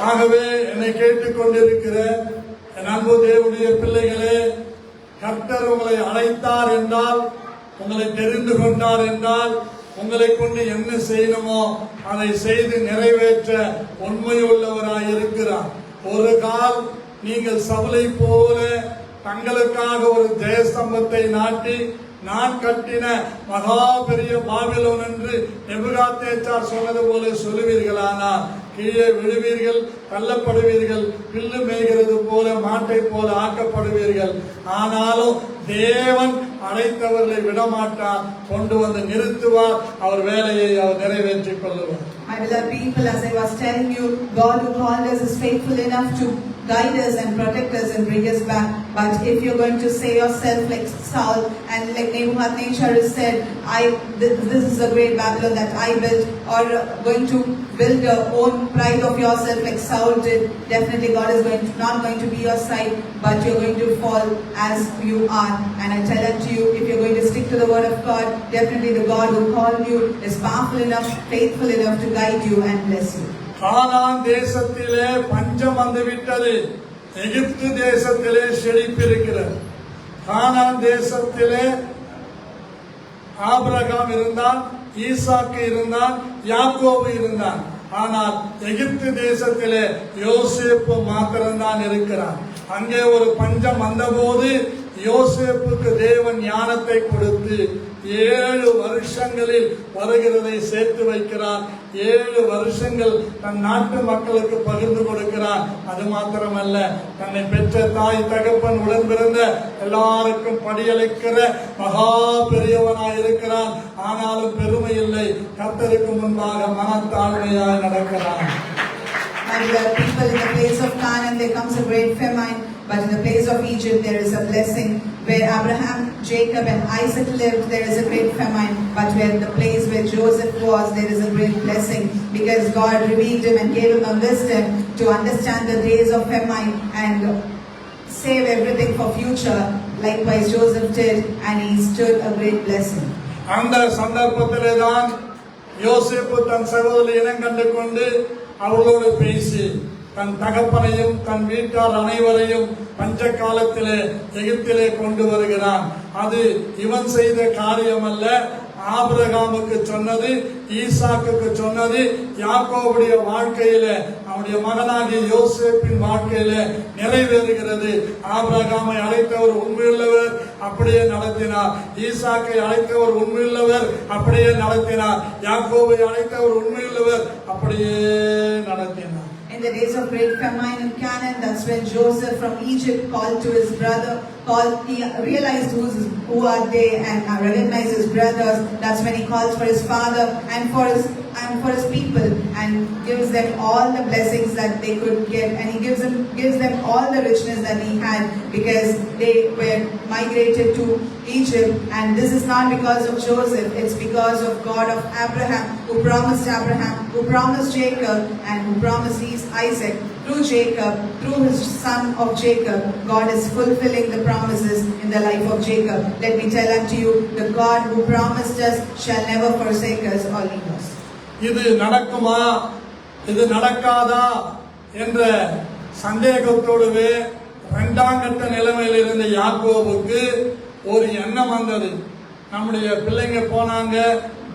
ஆகவே என்னை கேட்டுக்கொண்டிருக்கிற என் அன்பு தேவனுடைய பிள்ளைகளே, கர்த்தர் உங்களை அழைத்தார் என்றால், உங்களை தெரிந்து கொண்டார் என்றால், உங்களை கொண்டு என்ன செய்யணுமோ அதை செய்து நிறைவேற்ற உண்மையுள்ளவராய் இருக்கிறார். ஒரு கால் நீங்கள் சவுலை போல தங்களுக்காக ஒரு ஜெயஸ்தம்பத்தை நாட்டி நான் கட்டின மகா பெரிய பாபிலோன் என்று நேபுகாத்நேச்சார் சொன்னது போல சொல்லுவீர்களானால் கீழே விழுவீர்கள், தள்ளப்படுவீர்கள், பில்லு மேய்கிறது போல மாட்டை போல ஆக்கப்படுவீர்கள். ஆனாலும் தேவன் அழைத்தவர்களை விடமாட்டார், கொண்டு வந்து நிறுத்துவார், அவர் வேலையை அவர் நிறைவேற்றிக் கொள்ளுவார். My beloved people, as I was telling you, God who called us is faithful enough to guide us and protect us and bring us back. But if you're going to say yourself like Saul and like Nebuchadnezzar has said, this is a great Babylon that I built, or going to build your own pride of yourself like Saul did, definitely God is not going to be your side, but you're going to fall as you are. And I tell unto you, if you're going to stick to the word of God, definitely the God who called you is powerful enough, faithful enough to guide you and bless you. கானான் தேசத்திலே பஞ்சம் வந்துவிட்டது, எகிப்து தேசத்திலே செழிப்பிருக்கிறது. கானான் தேசத்திலே Abraham இருந்தான், ஈசாக்கு இருந்தான், யாக்கோபு இருந்தான். ஆனால் எகிப்து தேசத்திலே யோசேப்பு மாத்திரம்தான் இருக்கிறான். அங்கே ஒரு பஞ்சம் வந்தபோது யோசேப்புக்கு தேவன் ஞானத்தை கொடுத்து 7 வருஷங்களில் வருகிறதை சேர்த்து வைக்கிறார். 7 வருஷங்கள் தன் நாட்டு மக்களுக்கு பகிர்ந்து கொடுக்கிறார். அது மாத்திரமல்ல, தன்னை பெற்ற தாய் தகப்பன் உடன் பிறந்த எல்லாருக்கும் படியளிக்கிற மகா பெரியவனாய் இருக்கிறான். ஆனாலும் பெருமை இல்லை, கர்த்தருக்கு முன்பாக மனத்தாழ்மையாய் நடக்கிறான். My beloved people, in the place of Canaan there comes a great famine, but in the place of Egypt there is a blessing. Where Abraham, Jacob and Isaac lived, there is a great famine, but where the place where Joseph was, there is a great blessing, because God revealed him and gave him a wisdom to understand the days of famine and save everything for future. Likewise Joseph did, and he stood a great blessing. அந்த சந்தர்ப்பத்திலே தான் யோசேப்பு தன் சகோதரி இனம் கண்டு கொண்டு அவர்களோடு பேசி தன் தகப்பனையும் தன் வீட்டார் அனைவரையும் பஞ்ச காலத்திலே எகிப்திலே கொண்டு வருகிறான். அது இவன் செய்த காரியம் அல்ல, ஆபிரகாமுக்கு சொன்னது, ஈசாக்குக்கு சொன்னது, யாக்கோபுடைய வாழ்க்கையில அவனுடைய மகனாகிய யோசேப்பின் வாழ்க்கையில நிறைவேறுகிறது. ஆபிரகாமை அழைத்தவர் உண்மையுள்ளவர், அப்படியே நடத்தினார். ஈசாக்கை அழைத்தவர் உண்மையுள்ளவர், அப்படியே நடத்தினார். யாக்கோபை அழைத்தவர் உண்மையுள்ளவர், அப்படியே நடத்தினார். In the days of great famine in Canaan, that's when Joseph from Egypt called to his brother, he realized who are they and recognized his brothers. That's when he calls for his father and for his people, and gives them all the blessings that they could get, and he gives them all the richness that he had, because they were migrated to Egypt. And this is not because of Joseph, it's because of God of Abraham, who promised Jacob, and who promised Isaac. Through Jacob, through his son of Jacob, God is fulfilling the promises in the life of Jacob. Let me tell unto you, the God who promised us shall never forsake us or leave us. இது நடக்குமா, இது நடக்காதா என்ற சந்தேகத்தோடுவே 2ஆம் கட்ட நிலைமையில் இருந்த யாக்கோபுக்கு ஒரு எண்ணம் வந்தது. நம்முடைய பிள்ளைங்க போனாங்க,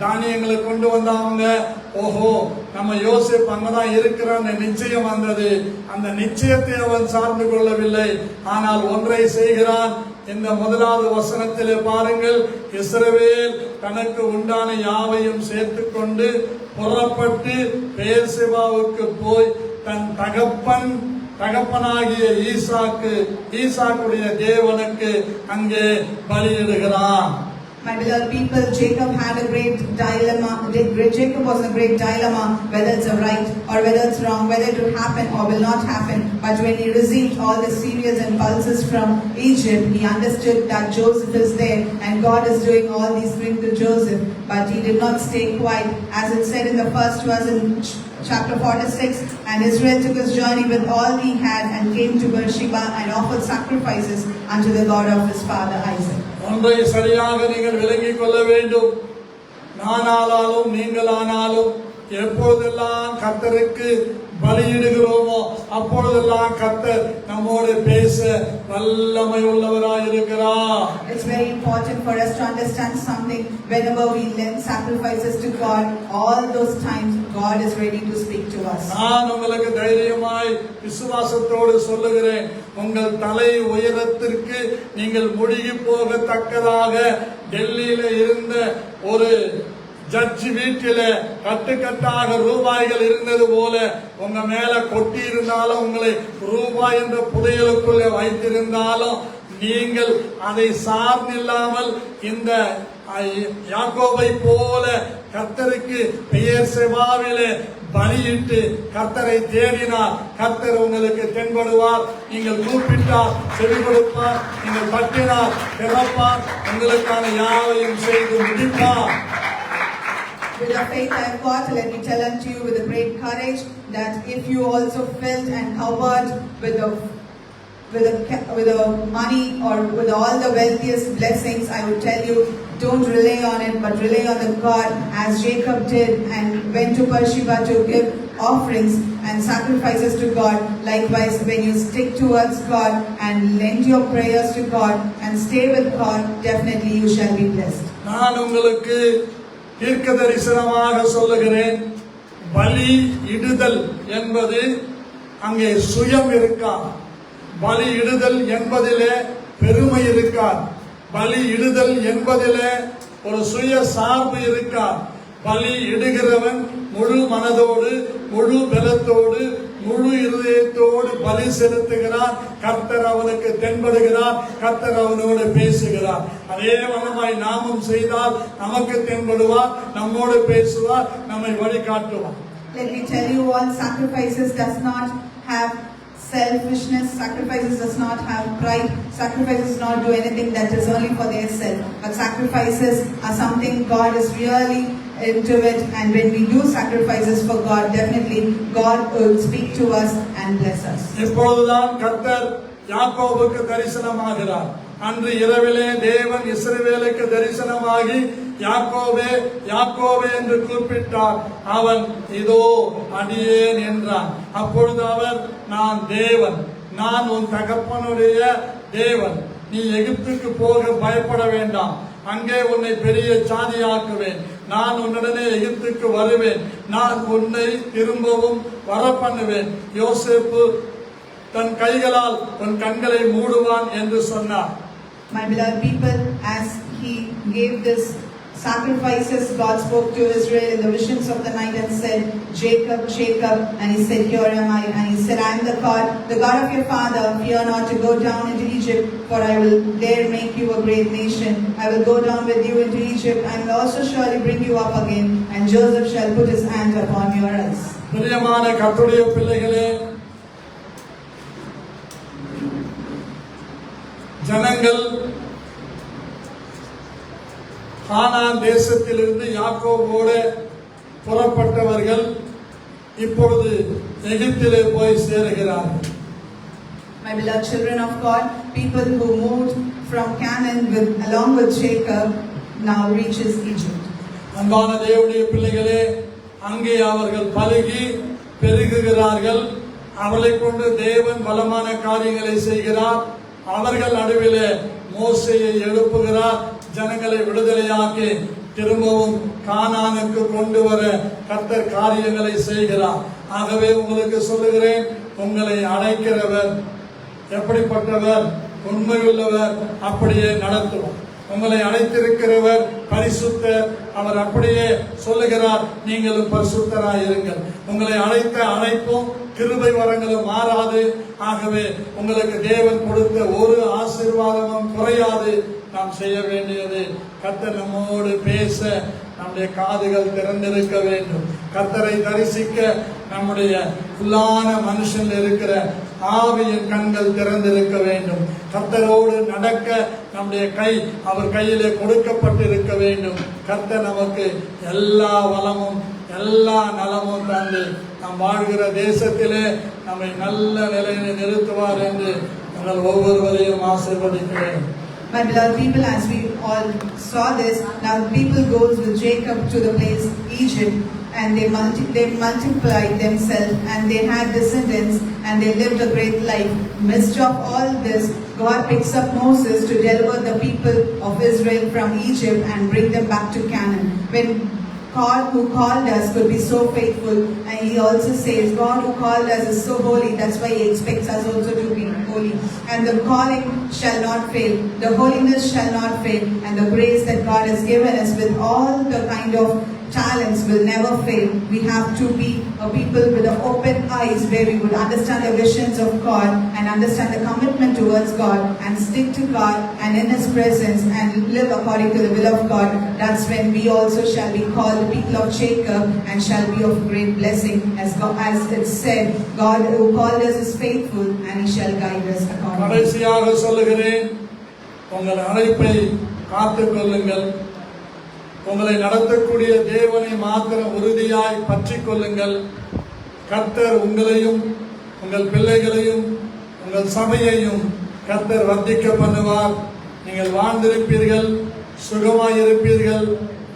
தானியங்களை கொண்டு வந்தாங்க, ஓஹோ நம்ம யோசேப்பு அங்கதான் இருக்கிறான் நிச்சயம் வந்தது. அந்த நிச்சயத்தை அவன் சார்ந்து கொள்ளவில்லை. ஆனால் ஒன்றை செய்கிறான். இந்த 1வது வசனத்திலே பாருங்கள், இஸ்ரவேல் தனக்கு உண்டான யாவையும் சேர்த்து கொண்டு புறப்பட்டு பெயர்செபாவுக்கு போய் தன் தகப்பனாகிய ஈசாக்குடைய தேவனுக்கு அங்கே பலியிடுகிறான். My beloved people, Jacob had a great dilemma. Jacob was in a great dilemma, whether it's right or whether it's wrong, whether it will happen or will not happen. But when he received all the cereals and pulses from Egypt, he understood that Joseph is there and God is doing all these things to Joseph. But he did not stay quiet, as it said in the first verse in chapter 46. And Israel took his journey with all he had and came to Beersheba and offered sacrifices unto the God of his father Isaac. ஒன்றை சரியாக நீங்கள் விளங்கிக் கொள்ள வேண்டும். நானாலும் நீங்களானாலும் எப்பொழுதெல்லாம் கர்த்தருக்கு பலியிடுகிறோமோ அப்பொழுதெல்லாம் கர்த்தர் நம்மோடு பேச வல்லமை உள்ளவராய் இருக்கிறார். It's very important for us to understand something. Whenever we lend sacrifices to God, all those times God is ready to speak to us. நான் உங்களுக்கு தைரியமாய் விசுவாசத்தோடு சொல்லுகிறேன், உங்கள் தலை உயரத்திற்கு நீங்கள் முழுகி போகத்தக்கதாக டெல்லியில இருந்த ஒரு ஜட்ஜி வீட்டில கட்டுக்கட்டாக ரூபாய்கள் இருந்தது போல உங்க மேல கொட்டி இருந்தாலும், உங்களை ரூபாய் என்ற புதையலுக்குள்ளே வைத்திருந்தாலும், நீங்கள் அதை சார்ந்தில்லாமல் இந்த யாக்கோபை போல கர்த்தருக்கு பெயர் செவாவிலே பலியிட்டு கர்த்தரை தேடினார். கர்த்தர் உங்களுக்கு தென்படுவார். நீங்கள் கூப்பிட்டார் செவி கொடுப்பார். நீங்கள் தட்டினார் திறப்பார். உங்களுக்கான யாவையும் செய்து முடிப்பார். With the faith I have got, let me tell unto you with a great courage that if you also filled and covered with the money or with all the wealthiest blessings, I would tell you, don't rely on it, but rely on the God, as Jacob did and went to Beersheba to give offerings and sacrifices to God. Likewise, when you stick towards God and lend your prayers to God and stay with God, definitely you shall be blessed. நான் உங்களுக்கு தீர்க்க தரிசனமாக சொல்லுகிறேன், பலி இடுதல் என்பது அங்கே சுயம் இருக்கா. பலி இடுதல் என்பதிலே பெருமை இருக்கா. பலி இடுதல் என்பதிலே ஒரு சுய சார்பு இருக்கா. பலி இடுகிறவன் முழு மனதோடு முழு பலத்தோடு முழு இருதயத்தோடு பலி செலுத்துகிறார். கர்த்தர் அவனுக்கு தென்படுகிறார். கர்த்தர் அவனோடு பேசுகிறார். அதே வண்ணமாய் நாமும் செய்தால் நமக்கு தென்படுவார், நம்மோடு பேசுவார், நம்மை வழிகாட்டுவார். Let me tell you, all sacrifices does not have selfishness, sacrifices does not have pride, sacrifices does not do anything that is only for their self, but sacrifices are something God is really into it, and when we do sacrifices for God, definitely God will speak to us and bless us. இப்பொழுதுதான் கர்த்தர் யாக்கோபுக்கு தரிசனமாகிறார். அன்று இரவிலே தேவன் இஸ்ரவேலுக்கு தரிசனமாகி யாக்கோபே யாக்கோபே என்று கூப்பிட்டார். அவன் இதோ அடியேன் என்றான். அப்பொழுது அவர், நான் தேவன், நான் உன் தகப்பனுடைய தேவன், நீ எகிப்துக்கு போக பயப்பட வேண்டாம், அங்கே உன்னை பெரிய சாதியாக்குவேன், நான் உன்னுடனே எகிப்துக்கு வருவேன், நான் உன்னை திரும்பவும் வர பண்ணுவேன், யோசேப்பு தன் கைகளால் உன் கண்களை மூடுவான் என்று சொன்னார். My beloved people, as he gave this sacrifices, God spoke to Israel in the visions of the night and said, Jacob, Jacob, and he said, here am I. And he said, I am the God of your father. Fear not to go down into Egypt, for I will there make you a great nation. I will go down with you into Egypt, and will also surely bring you up again, and Joseph shall put his hand upon your eyes. பிரியமான கர்த்தருடைய பிள்ளைகளே, ஜனங்கள் கானான் தேசத்திலிருந்து யாக்கோபோடு புறப்பட்டவர்கள் இப்பொழுது எகிப்திலே போய் சேருகிறார்கள். My beloved children of God, people who moved from Canaan along with Jacob now reaches Egypt. அன்பான தேவனுடைய பிள்ளைகளே, அங்கே அவர்கள் பலுகி பெருகுகிறார்கள். அவர்களை கொண்டு தேவன் பலமான காரியங்களை செய்கிறார். அவர்கள் நடுவிலே மோசேயை எழுப்புகிறார். ஜனங்களை விடுதலையாக்கி திரும்பவும் கானானுக்கு கொண்டு வர கர்த்தர் காரியங்களை செய்கிறார். ஆகவே உங்களுக்கு சொல்லுகிறேன், உங்களை அழைக்கிறவர் எப்படிப்பட்டவர்? உண்மையுள்ளவர், அப்படியே நடத்துவார். உங்களை அழைத்திருக்கிறவர் பரிசுத்தர். அவர் அப்படியே சொல்லுகிறார், நீங்களும் பரிசுத்தராய் இருங்கள். உங்களை அழைத்த அழைப்பும் கிருபை வரங்களும் மாறாது. ஆகவே உங்களுக்கு தேவன் கொடுத்த ஒரு ஆசீர்வாதமும் குறையாது. நாம் செய்ய வேண்டியது, கர்த்தர் நம்மோடு பேச நம்முடைய காதுகள் திறந்திருக்க வேண்டும். கர்த்தரை தரிசிக்க நம்முடைய உள்ளான மனுஷன் இருக்கிற ஆவியின் கண்கள் திறந்திருக்க வேண்டும். கர்த்தரோடு நடக்க நம்முடைய கை அவர் கையிலே கொடுக்கப்பட்டிருக்க வேண்டும். கர்த்தர் நமக்கு எல்லா வளமும் எல்லா நலமும் தந்து நாம் வாழ்கிற தேசத்திலே நம்மை நல்ல நிலையில் நிறுத்துவார் என்று உங்கள் ஒவ்வொருவரையும் ஆசீர்வதிக்கிறேன். My beloved people, as we all saw this, now people goes with Jacob to the place Egypt, and they multiplied themselves and they had descendants and they lived a great life. Midst of all this, God picks up Moses to deliver the people of Israel from Egypt and bring them back to Canaan. When God who called us could be so faithful, and he also says God who called us is so holy, that's why he expects us also to be holy. And the calling shall not fail, the holiness shall not fail, and the grace that God has given us with all the kind of talents will never fail. We have to be a people with open eyes where we would understand the visions of God and understand the commitment towards God and stick to God and in his presence and live according to the will of God. That's when we also shall be called the people of Jacob and shall be of great blessing. As it said, God who called us is faithful and he shall guide us accordingly. கடைசியாக சொல்லுகிறேன், உங்கள் அழைப்பை காத்துக் கொள்ளுங்கள். உங்களை நடத்தக்கூடிய தேவனை மாத்திரம் உறுதியாய் பற்றிக் கொள்ளுங்கள். கர்த்தர் உங்களையும் உங்கள் பிள்ளைகளையும் உங்கள் சபையையும் கர்த்தர் வர்த்திக்க பண்ணுவார். நீங்கள் வாழ்ந்திருப்பீர்கள், சுகமாயிருப்பீர்கள்,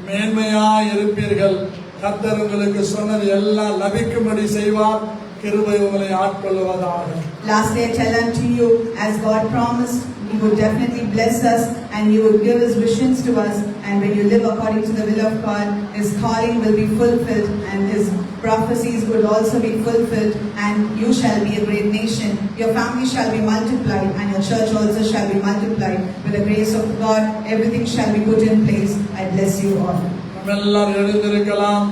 மேன்மையாயிருப்பீர்கள். கர்த்தர் உங்களுக்கு சொன்னது எல்லாம் லபிக்கும்படி செய்வார். கிருபை உங்களை ஆட்கொள்வதாக. Lastly, I tell unto you, as God promised, he would definitely bless us and he would give his visions to us, and when you live according to the will of God, his calling will be fulfilled and his prophecies would also be fulfilled, and you shall be a great nation. Your family shall be multiplied and your church also shall be multiplied. With the grace of God, everything shall be put in place. I bless you all. நம்ம எல்லாரும் எழுந்திருக்கலாம்.